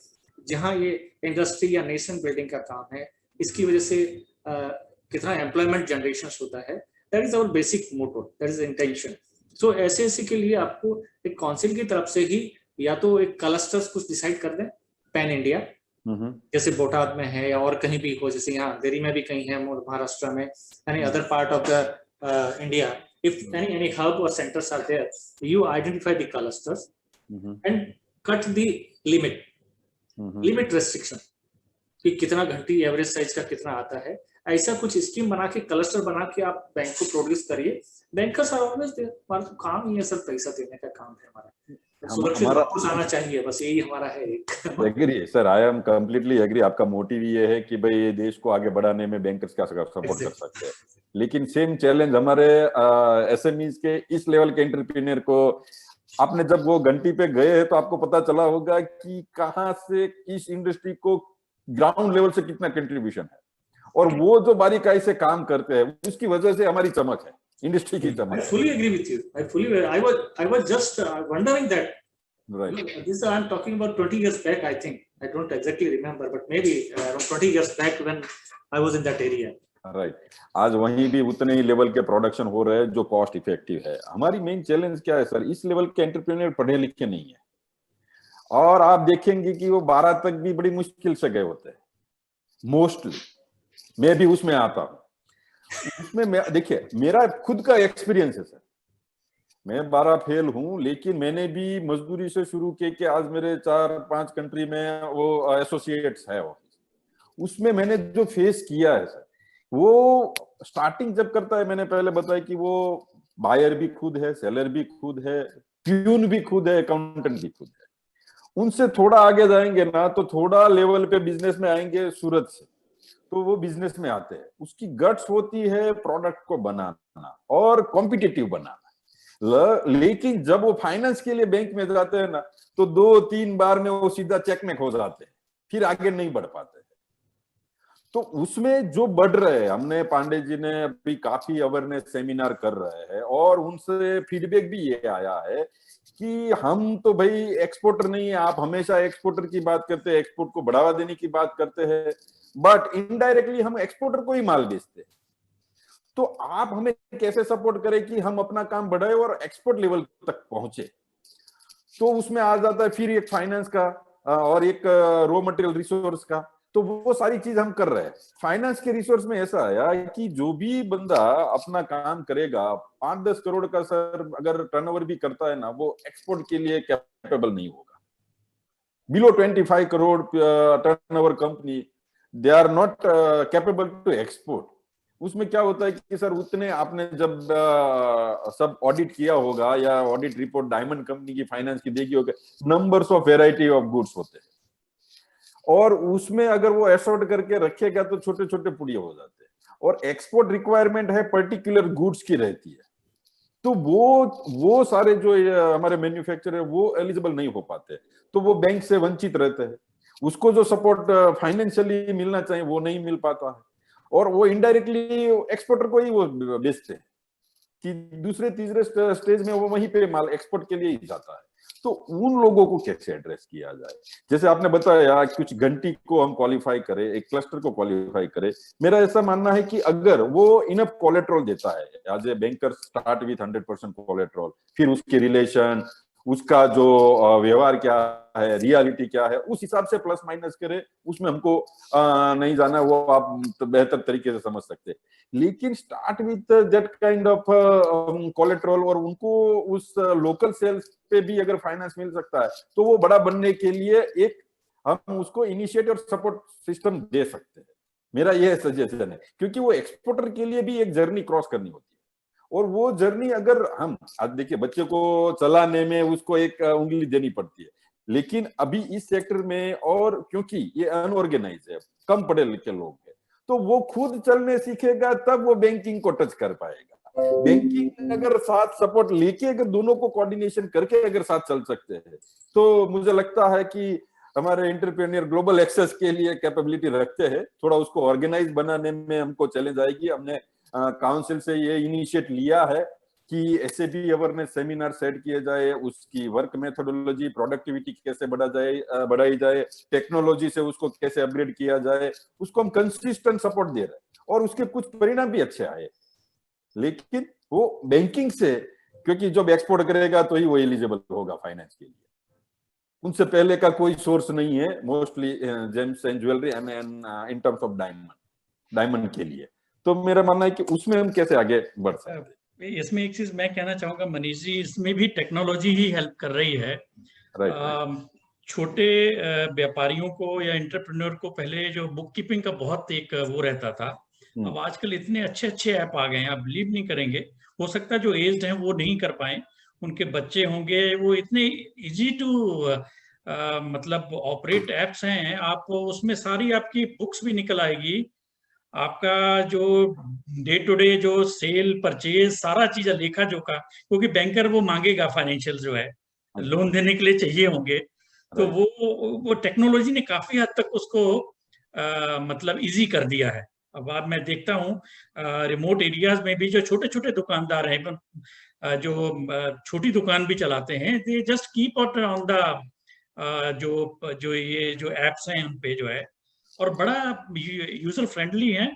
जहां ये इंडस्ट्री या नेशन बिल्डिंग का काम है, इसकी वजह से कितना एम्प्लॉयमेंट जनरेशन होता है, that is our basic motto, that is intention. So ऐसे के लिए आपको एक काउंसिल की तरफ से ही या तो एक क्लस्टर्स कुछ डिसाइड कर दें पैन इंडिया, जैसे बोटाद में है या और कहीं भी हो, जैसे यहाँ अंधेरी में भी कहीं है, महाराष्ट्र में, any other part of the India. If any hub और centres are there, you identify the clusters and cut the limit restriction कि कितना घंटी एवरेज साइज का कितना आता है. ऐसा कुछ स्कीम बना के, क्लस्टर बना के आप बैंक को प्रोड्यूस करिए. Bankers are always there. हमारा तो काम ही है सर, पैसा देने का काम है हमारा. सुरक्षित वापस आना चाहिए, बस यही हमारा है. Agree sir, I am completely agree. आपका मोटिव ये है कि भाई देश को आगे बढ़ाने में बैंकर्स क्या सपोर्ट कर सकते हैं. लेकिन सेम चैलेंज हमारे एसएमईज के इस लेवल के एंटरप्रेन्योर को, आपने जब वो घंटी पे गए तो आपको पता चला होगा कि कहाँ से इस इंडस्ट्री को ग्राउंड लेवल से कितना कंट्रीब्यूशन है, और वो जो बारीकाई से काम करते हैं उसकी वजह से हमारी चमक है, इंडस्ट्री की चमक. I fully agree with you. I was just wondering that. Right. This I'm talking about 20 years back. I think I don't exactly remember, but maybe around 20 years back when I was in that area. Right. आज वहीं भी उतने ही level के production हो रहे हैं जो cost effective है. हमारी मेन चैलेंज क्या है सर, इस लेवल के एंटरप्रेन्योर पढ़े लिखे नहीं है, और आप देखेंगे कि वो 12 तक भी बड़ी मुश्किल से गए होते हैं मोस्टली. मैं भी उसमें आता हूँ. उसमें देखिए मेरा खुद का एक्सपीरियंस है सर. मैं 12 फेल हूं, लेकिन मैंने भी मजदूरी से शुरू किए कि आज मेरे 4-5 कंट्री में वो एसोसिएट्स है ऑफिस. उसमें मैंने जो फेस किया है सर, वो स्टार्टिंग जब करता है, मैंने पहले बताया कि वो बायर भी खुद है, सेलर भी खुद है, प्यून भी खुद है, अकाउंटेंट भी खुद है. उनसे थोड़ा आगे जाएंगे ना तो थोड़ा लेवल पे बिजनेस में आएंगे सूरत से, तो वो बिजनेस में आते हैं. उसकी गट्स होती है प्रोडक्ट को बनाना और कॉम्पिटिटिव बनाना. लेकिन जब वो फाइनेंस के लिए बैंक में जाते हैं ना, तो 2-3 बार में वो सीधा चेक में खो जाते हैं, फिर आगे नहीं बढ़ पाते हैं. तो उसमें जो बढ़ रहे हैं, हमने पांडे जी ने अभी काफी अवेयरनेस सेमिनार कर रहे हैं, और उनसे फीडबैक भी ये आया है कि हम तो भाई एक्सपोर्टर नहीं है. आप हमेशा एक्सपोर्टर की बात करते हैं, एक्सपोर्ट को बढ़ावा देने की बात करते हैं, बट इनडायरेक्टली हम एक्सपोर्टर को ही माल बेचते हैं. तो आप हमें कैसे सपोर्ट करें कि हम अपना काम बढ़ाए और एक्सपोर्ट लेवल तक पहुंचे। तो उसमें आ जाता है फिर एक फाइनेंस का और एक रॉ मटेरियल रिसोर्स का, तो वो सारी चीज हम कर रहे हैं। फाइनेंस के रिसोर्स में ऐसा है कि जो भी बंदा अपना काम करेगा 5-10 करोड़ का सर अगर टर्नओवर भी करता है ना, वो एक्सपोर्ट के लिए कैपेबल नहीं होगा। Below 25 crore turnover company, they are not capable to export. उसमें क्या होता है कि सर उतने आपने जब सब ऑडिट किया होगा या ऑडिट रिपोर्ट डायमंड कंपनी की फाइनेंस की देखी होगा, numbers of variety of goods होते हैं, और उसमें अगर वो एसोर्ट करके रखेगा तो छोटे छोटे पुड़िया हो जाते हैं, और एक्सपोर्ट रिक्वायरमेंट है पर्टिकुलर गुड्स की रहती है, तो वो सारे जो हमारे मैन्युफैक्चरर है वो एलिजिबल नहीं हो पाते, तो वो बैंक से वंचित रहते हैं। उसको जो सपोर्ट फाइनेंशियली मिलना चाहिए वो नहीं मिल पाता है, और वो इनडायरेक्टली एक्सपोर्टर को ही वो बेचते हैं कि दूसरे तीसरे स्टेज में वो वहीं पे माल एक्सपोर्ट के लिए ही जाता है। तो उन लोगों को कैसे एड्रेस किया जाए, जैसे आपने बताया कुछ घंटी को हम क्वालिफाई करें, एक क्लस्टर को क्वालिफाई करें। मेरा ऐसा मानना है कि अगर वो इनफ कोलेट्रल देता है, as a banker start with 100% collateral, फिर उसके रिलेशन, उसका जो व्यवहार क्या है, रियलिटी क्या है, उस हिसाब से प्लस माइनस करे, उसमें हमको नहीं जाना, वो आप तो बेहतर तरीके से समझ सकते हैं। लेकिन start with that kind of collateral, और उनको उस लोकल सेल्स पे भी अगर फाइनेंस मिल सकता है तो वो बड़ा बनने के लिए एक हम उसको इनिशिएटिव और सपोर्ट सिस्टम दे सकते हैं। मेरा ये सजेशन है, क्योंकि वो एक्सपोर्टर के लिए भी एक जर्नी क्रॉस करनी होती है, और वो जर्नी अगर हम आज देखिए बच्चे को चलाने में उसको एक उंगली देनी पड़ती है, लेकिन अभी इस सेक्टर में, और क्योंकि ये अनऑर्गेनाइज है, कम पढ़े लिखे लोग हैं, तो वो खुद चलने सीखेगा तब वो बैंकिंग को टच कर पाएगा। बैंकिंग अगर साथ सपोर्ट लेके अगर दोनों को कोऑर्डिनेशन करके अगर साथ चल सकते हैं, तो मुझे लगता है कि हमारे एंटरप्रेन्योर ग्लोबल एक्सेस के लिए कैपेबिलिटी रखते हैं। थोड़ा उसको ऑर्गेनाइज बनाने में हमको चैलेंज आएगी। हमने काउंसिल से ये इनिशिएट लिया है कि एसएबी अवेयरनेस सेमिनार सेट किए जाए, उसकी वर्क मेथोडोलॉजी, प्रोडक्टिविटी कैसे बढ़ाई जाए, टेक्नोलॉजी से उसको कैसे अपग्रेड किया जाए, उसको हम कंसिस्टेंट सपोर्ट दे रहे हैं, और उसके कुछ परिणाम भी अच्छे आए। लेकिन वो बैंकिंग से, क्योंकि जब एक्सपोर्ट करेगा तो ही वो एलिजिबल होगा फाइनेंस के लिए, उनसे पहले का कोई सोर्स नहीं है mostly James and jewellery in terms of diamond के लिए। तो मेरा मानना है कि उसमें हम कैसे आगे बढ़ सकते हैं। इसमें एक चीज मैं कहना चाहूंगा मनीष जी, इसमें भी टेक्नोलॉजी ही हेल्प कर रही है। छोटे व्यापारियों को या एंटरप्रेन्योर को पहले जो बुक कीपिंग का बहुत एक वो रहता था, अब आजकल इतने अच्छे अच्छे ऐप आ गए हैं, आप बिलीव नहीं करेंगे। हो सकता है जो एज्ड हैं वो नहीं कर पाए, उनके बच्चे होंगे, वो इतने इजी टू मतलब ऑपरेट एप्स हैं। आप उसमें सारी आपकी बुक्स भी निकल आएगी, आपका जो डे टू डे जो सेल परचेज सारा चीज लेखा जोखा, क्योंकि बैंकर वो मांगेगा फाइनेंशियल जो है, लोन देने के लिए चाहिए होंगे, तो वो टेक्नोलॉजी ने काफी हद तक उसको मतलब इजी कर दिया है। अब मैं देखता हूँ रिमोट एरियाज में भी जो छोटे छोटे दुकानदार हैं, जो छोटी दुकान भी चलाते हैं, they just keep out on the जो ये जो एप्स हैं उन पे जो है, और बड़ा यूजर फ्रेंडली है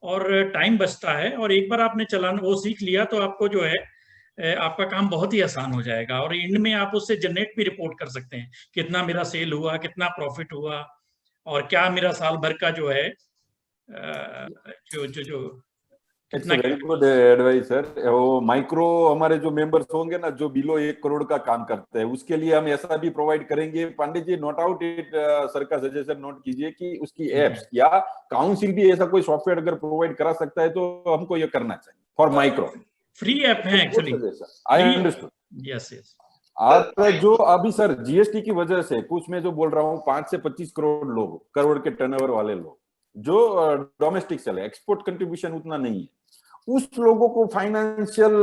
और टाइम बचता है। और एक बार आपने चलाना वो सीख लिया तो आपको जो है आपका काम बहुत ही आसान हो जाएगा, और एंड में आप उससे जनरेट भी रिपोर्ट कर सकते हैं, कितना मेरा सेल हुआ, कितना प्रॉफिट हुआ, और क्या मेरा साल भर का जो है जो वेरी गुड एडवाइस सर। वो माइक्रो हमारे जो मेंबर्स होंगे ना, जो बिलो 1 करोड़ का काम करते हैं, उसके लिए हम ऐसा भी प्रोवाइड करेंगे। Pandey ji note out it, sir का सजेशन नोट कीजिए कि उसकी एप्स या काउंसिल भी ऐसा कोई सॉफ्टवेयर अगर प्रोवाइड करा सकता है तो हमको ये करना चाहिए फॉर माइक्रो। फ्री ऐप है actually. I understood. Yes yes. आप जो अभी सर जीएसटी की वजह से कुछ मैं जो बोल रहा हूँ 5 से 25 करोड़ के टर्नओवर वाले लोग जो डोमेस्टिक चले, एक्सपोर्ट कंट्रीब्यूशन उतना नहीं है, उस लोगों को फाइनेंशियल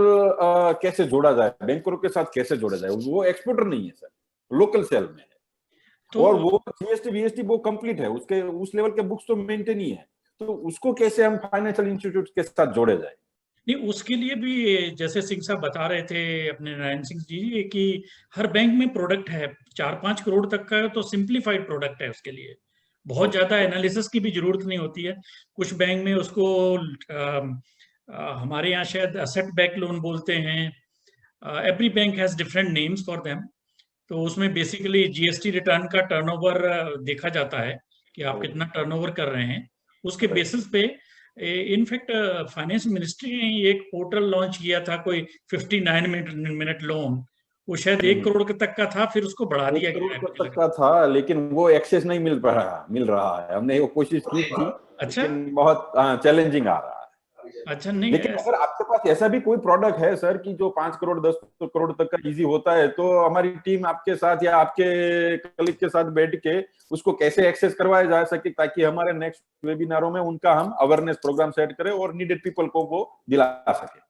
कैसे जोड़ा जाए, बैंकरों के साथ कैसे जोड़ा जाए? वो एक्सपोर्टर नहीं है सर, लोकल सेल में है, तो और वो जीएसटी वीएसटी वो कंप्लीट है, उसके उस लेवल के बुक्स तो मेंटेन ही है, तो उसको कैसे हम फाइनेंशियल इंस्टीट्यूट के साथ जोड़े जाए? नहीं, उसके लिए भी जैसे सिंह साहब बता रहे थे अपने नारायण सिंह जी कि हर बैंक में प्रोडक्ट है 4-5 करोड़ तक का, तो सिंप्लीफाइड प्रोडक्ट है, उसके लिए बहुत ज्यादा एनालिसिस की भी जरूरत नहीं होती है। कुछ बैंक में उसको हमारे यहाँ शायद असेट बैक लोन बोलते हैं, every bank has different names for them. तो उसमें बेसिकली जीएसटी रिटर्न का टर्नओवर देखा जाता है कि आप कितना टर्नओवर कर रहे हैं, उसके बेसिस पे इनफैक्ट फाइनेंस मिनिस्ट्री ने एक पोर्टल लॉन्च किया था, कोई 59 मिनट लोन, वो शायद 1 करोड़ तक का था, फिर उसको बढ़ा दिया 1 गया करोड़ तक का था, लेकिन वो एक्सेस नहीं मिल रहा है। हमने वो कोशिश की थी, अच्छा, लेकिन बहुत चैलेंजिंग आ रहा है। अच्छा नहीं, लेकिन अगर आपके पास ऐसा भी कोई प्रोडक्ट है सर कि जो 5 करोड़ 10 करोड़ तक का इजी होता है, तो हमारी टीम आपके साथ या आपके कलीग के साथ बैठ के उसको कैसे एक्सेस करवाया जा सके, ताकि हमारे नेक्स्ट वेबिनारों में उनका हम अवेयरनेस प्रोग्राम सेट करें और नीडेड पीपल को वो दिला सके।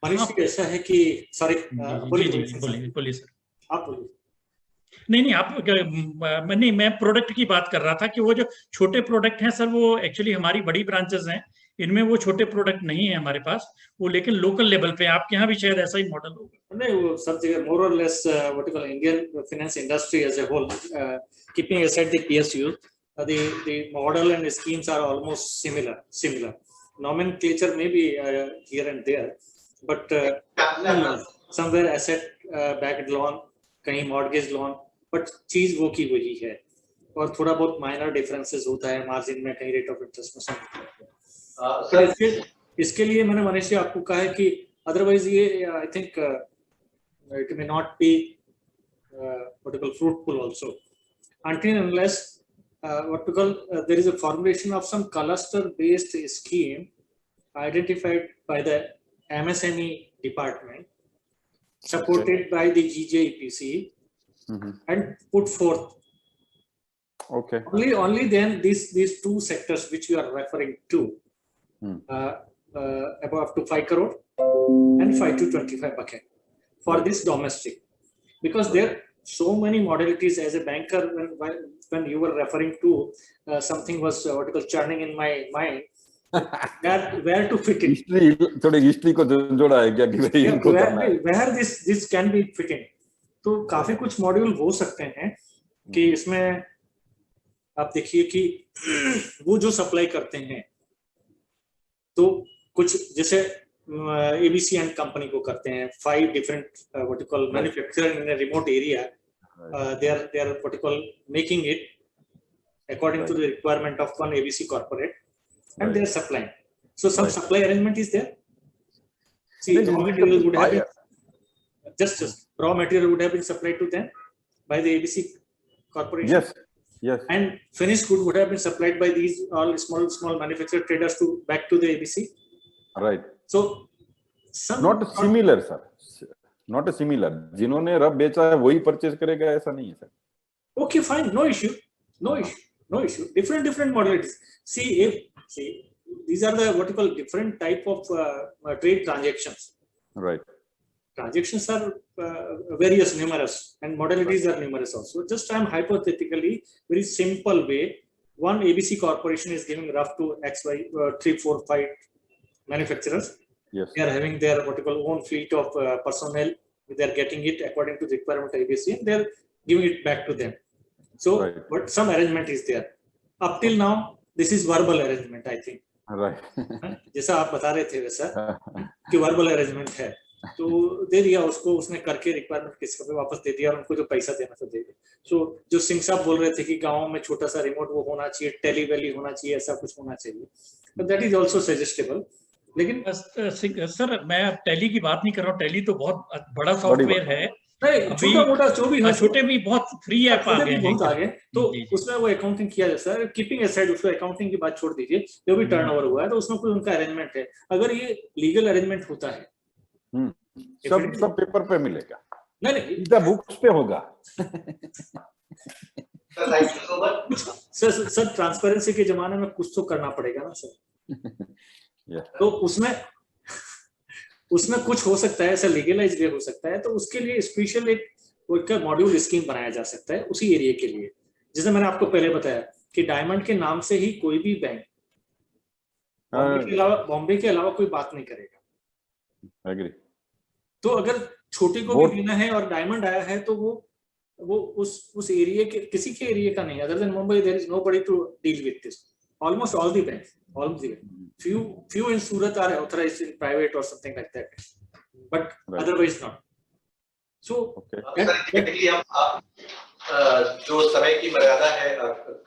मनीष जी, ऐसा है कि सॉरी, बोलिए सर, आप बोलिए। नहीं आप नहीं, मैं प्रोडक्ट की बात कर रहा था कि वो जो छोटे प्रोडक्ट हैं सर, वो एक्चुअली हमारी बड़ी ब्रांचेस हैं, इनमें वो छोटे प्रोडक्ट नहीं है हमारे पास, वो लेकिन लोकल लेवल पे आपके यहाँ भी शायद ऐसा ही मॉडल होगा। नहीं, वो सब जगह मोर और less what you call Indian finance industry as a whole, keeping aside the PSU, the model and schemes are almost similar. Nomenclature may be here and there, but somewhere asset backed loan, कहीं mortgage loan, but चीज वो की वही है, और थोड़ा बहुत minor differences होता है मार्जिन में, कहीं रेट ऑफ इंटरेस्ट में। इसके लिए मैंने मनीष जी आपको कहा है कि अदरवाइज ये I think it may not be what you call fruitful also until unless what we call there is a formulation of some cluster based scheme identified by the MSME department, supported by the GJEPC, and put forth. Okay. Only then these two sectors which you are referring to, above to 5 crore and 5 to 25 bucket for this domestic, because there are so many modalities. As a banker, when you were referring to something was what you call churning in my mind, that where to fit it. थोड़ी history को जोड़ा है क्या कि भाई इनको करना है, where this can be fit in. तो काफी कुछ मॉड्यूल हो सकते हैं कि इसमें आप देखिए कि वो जो सप्लाई करते हैं, तो कुछ जैसे ABC एंड कंपनी को करते हैं, 5 different what you call manufacturer in a remote area, they are what you call making it according to the requirement of one ABC corporate, and they are supplying. So some supply arrangement is there. See, raw material would have been, just raw material would have been supplied to them by the ABC corporation. Yes. And finished good would have been supplied by these all small manufacturer traders to back to the ABC. Right. So some not similar, sir. Not a similar. जिन्होंने रब बेचा है वही purchase करेगा, ऐसा नहीं है sir. Okay, fine, no issue. Different modalities. See, these are the what you call different type of trade transactions. Right. Transactions are various, numerous, and modalities are numerous also. Just I am hypothetically, very simple way. One ABC corporation is giving rough to XY 3, 4, 5 manufacturers. Yes. They are having their what you call own fleet of personnel. They are getting it according to the requirement of ABC, and they are giving it back to them. So, right. But some arrangement is there. Up till now, this is verbal arrangement, I think. Right. जैसा आप बता रहे थे वैसा कि verbal arrangement है, तो दे दिया उसको, उसने करके रिक्वायरमेंट किसी को वापस दे दिया और उनको जो पैसा देना था दे दिया. So जो सिंह साहब बोल रहे थे कि गाँव में छोटा सा रिमोट वो होना चाहिए, टेली वैली होना चाहिए, ऐसा कुछ होना चाहिए, but that is also suggestible. लेकिन सर मैं अब टैली की बात नहीं कर रहा हूँ, टैली तो बहुत बड़ा सॉफ्टवेयर है, छोटा मोटा जो भी, छोटे भी बहुत फ्री ऐप आ गए हैं, तो उसमें वो अकाउंटिंग किया जाता है. कीपिंग असाइड उसको अकाउंटिंग की बात छोड़ दीजिए, जो भी टर्नओवर हुआ है तो उसमें कोई उनका अरेंजमेंट है. अगर ये लीगल अरेंजमेंट होता है, सब पेपर पे मिलेगा, नहीं बुक्स पे होगा. सर ट्रांसपेरेंसी के जमाने में कुछ तो करना पड़ेगा ना सर. तो उसमें कुछ हो सकता है, ऐसा लीगलाइज भी हो सकता है, तो उसके लिए स्पेशल एक मॉड्यूल स्कीम बनाया जा सकता है उसी एरिया के लिए. जैसे मैंने आपको पहले बताया कि डायमंड के नाम से ही कोई भी बैंक बॉम्बे के अलावा कोई बात नहीं करेगा. एग्री. तो अगर छोटे को भी देना है और डायमंड आया है तो वो उस एरिया के, किसी के एरिया का नहीं, other than Mumbai there is nobody to deal with this. Almost all the banks, few in Surat are authorized in private or something like that, but Right. otherwise not. So Okay. Sir technically हम जो समय की मर्यादा है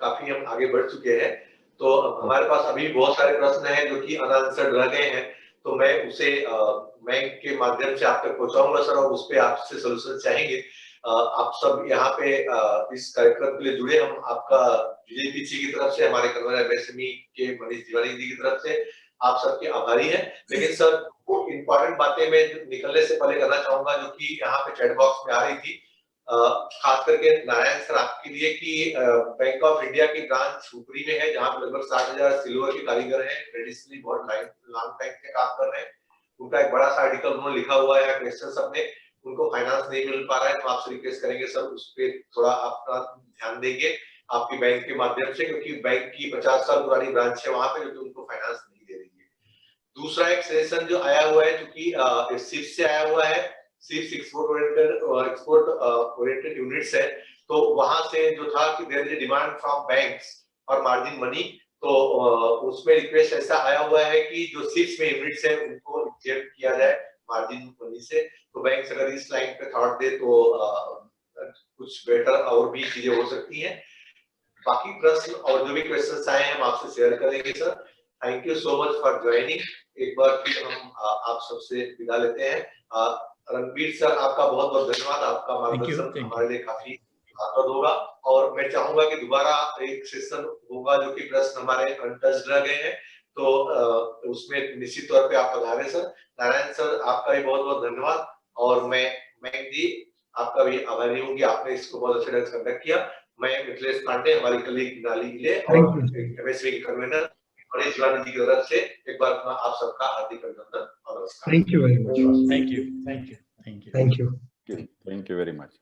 काफी हम आगे बढ़ चुके हैं, तो हमारे पास अभी बहुत सारे प्रश्न हैं जो कि अनआंसर्ड रह गए हैं, तो मैं उसे बैंक के माध्यम से आप तक पहुंचाऊंगा सर, और उस पे आपसे सॉल्यूशन चाहेंगे। आप सब यहाँ पे इस कार्यक्रम के लिए जुड़े, हम आपका जीजेपीसी की तरफ से, हमारे कन्वीनर एमएसएमई के मनीष तिवारी जी की तरफ से आप सबके आभारी हैं। लेकिन सर वो इम्पोर्टेंट बातें मैं निकलने से पहले करना चाहूंगा जो कि यहाँ पे चैट बॉक्स में आ रही थी, खास करके नारायण सर आपके लिए, कि बैंक ऑफ इंडिया की ब्रांच ऊपरी में है जहां पर लगभग 60,000 सिल्वर के कारीगर हैं, ट्रेडिशनली बहुत लॉन्ग टाइम से काम कर रहे हैं। उनका एक बड़ा सा आर्टिकल उन्होंने लिखा हुआ है, क्वेश्चन सबने, उनको फाइनेंस नहीं मिल पा रहा है, तो आपसे रिक्वेस्ट करेंगे सर उस पर थोड़ा आपका ध्यान देंगे आपकी बैंक के माध्यम से, क्योंकि बैंक की 50 साल पुरानी ब्रांच है वहां पे जो कि उनको फाइनेंस नहीं दे रही है। दूसरा एक सजेशन जो आया हुआ है, क्योंकि सिर्फ से आया हुआ है, सिर्फ एक्सपोर्ट ओरिएंटेड यूनिट्स है, तो वहां से जो था कि there is demand from banks और मार्जिन मनी, तो उसमें रिक्वेस्ट ऐसा आया हुआ है कि जो सिप्स में यूनिट्स है उनको इंजेक्ट किया जाए मार्जिन मनी से। तो बैंक अगर इस लाइन पे थॉट दे तो कुछ बेटर और भी चीजें हो सकती हैं। बाकी प्रश्न और जो भी क्वेश्चंस आए हैं हम आपसे शेयर करेंगे sir. Thank you so much for joining. एक बार फिर हम आप सबसे विदा लेते हैं। रणबीर सर आपका बहुत बहुत धन्यवाद, आपका मार्गदर्शन हमारे लिए काफी लाभप्रद होगा, और मैं चाहूंगा कि दोबारा एक सेशन होगा जो कि प्रश्न हमारे अनटच्ड रह गए हैं, तो उसमें निश्चित तौर पे आप पधारें सर। नारायण सर आपका भी बहुत बहुत धन्यवाद, और मैं जी आपका भी आभारी हूँ कि आपने इसको बहुत अच्छे ढंग से कंडक्ट किया। मैं मिथिलेश पांडे, हमारी कलीग नाली गिले और एमएसवी के कन्वीनर मनीष तिवारी जी की तरफ से एक बार आप सबका हार्दिक अभिनंदन और नमस्कार। Thank you very much. Thank you, thank you, thank you, thank you, thank you very much.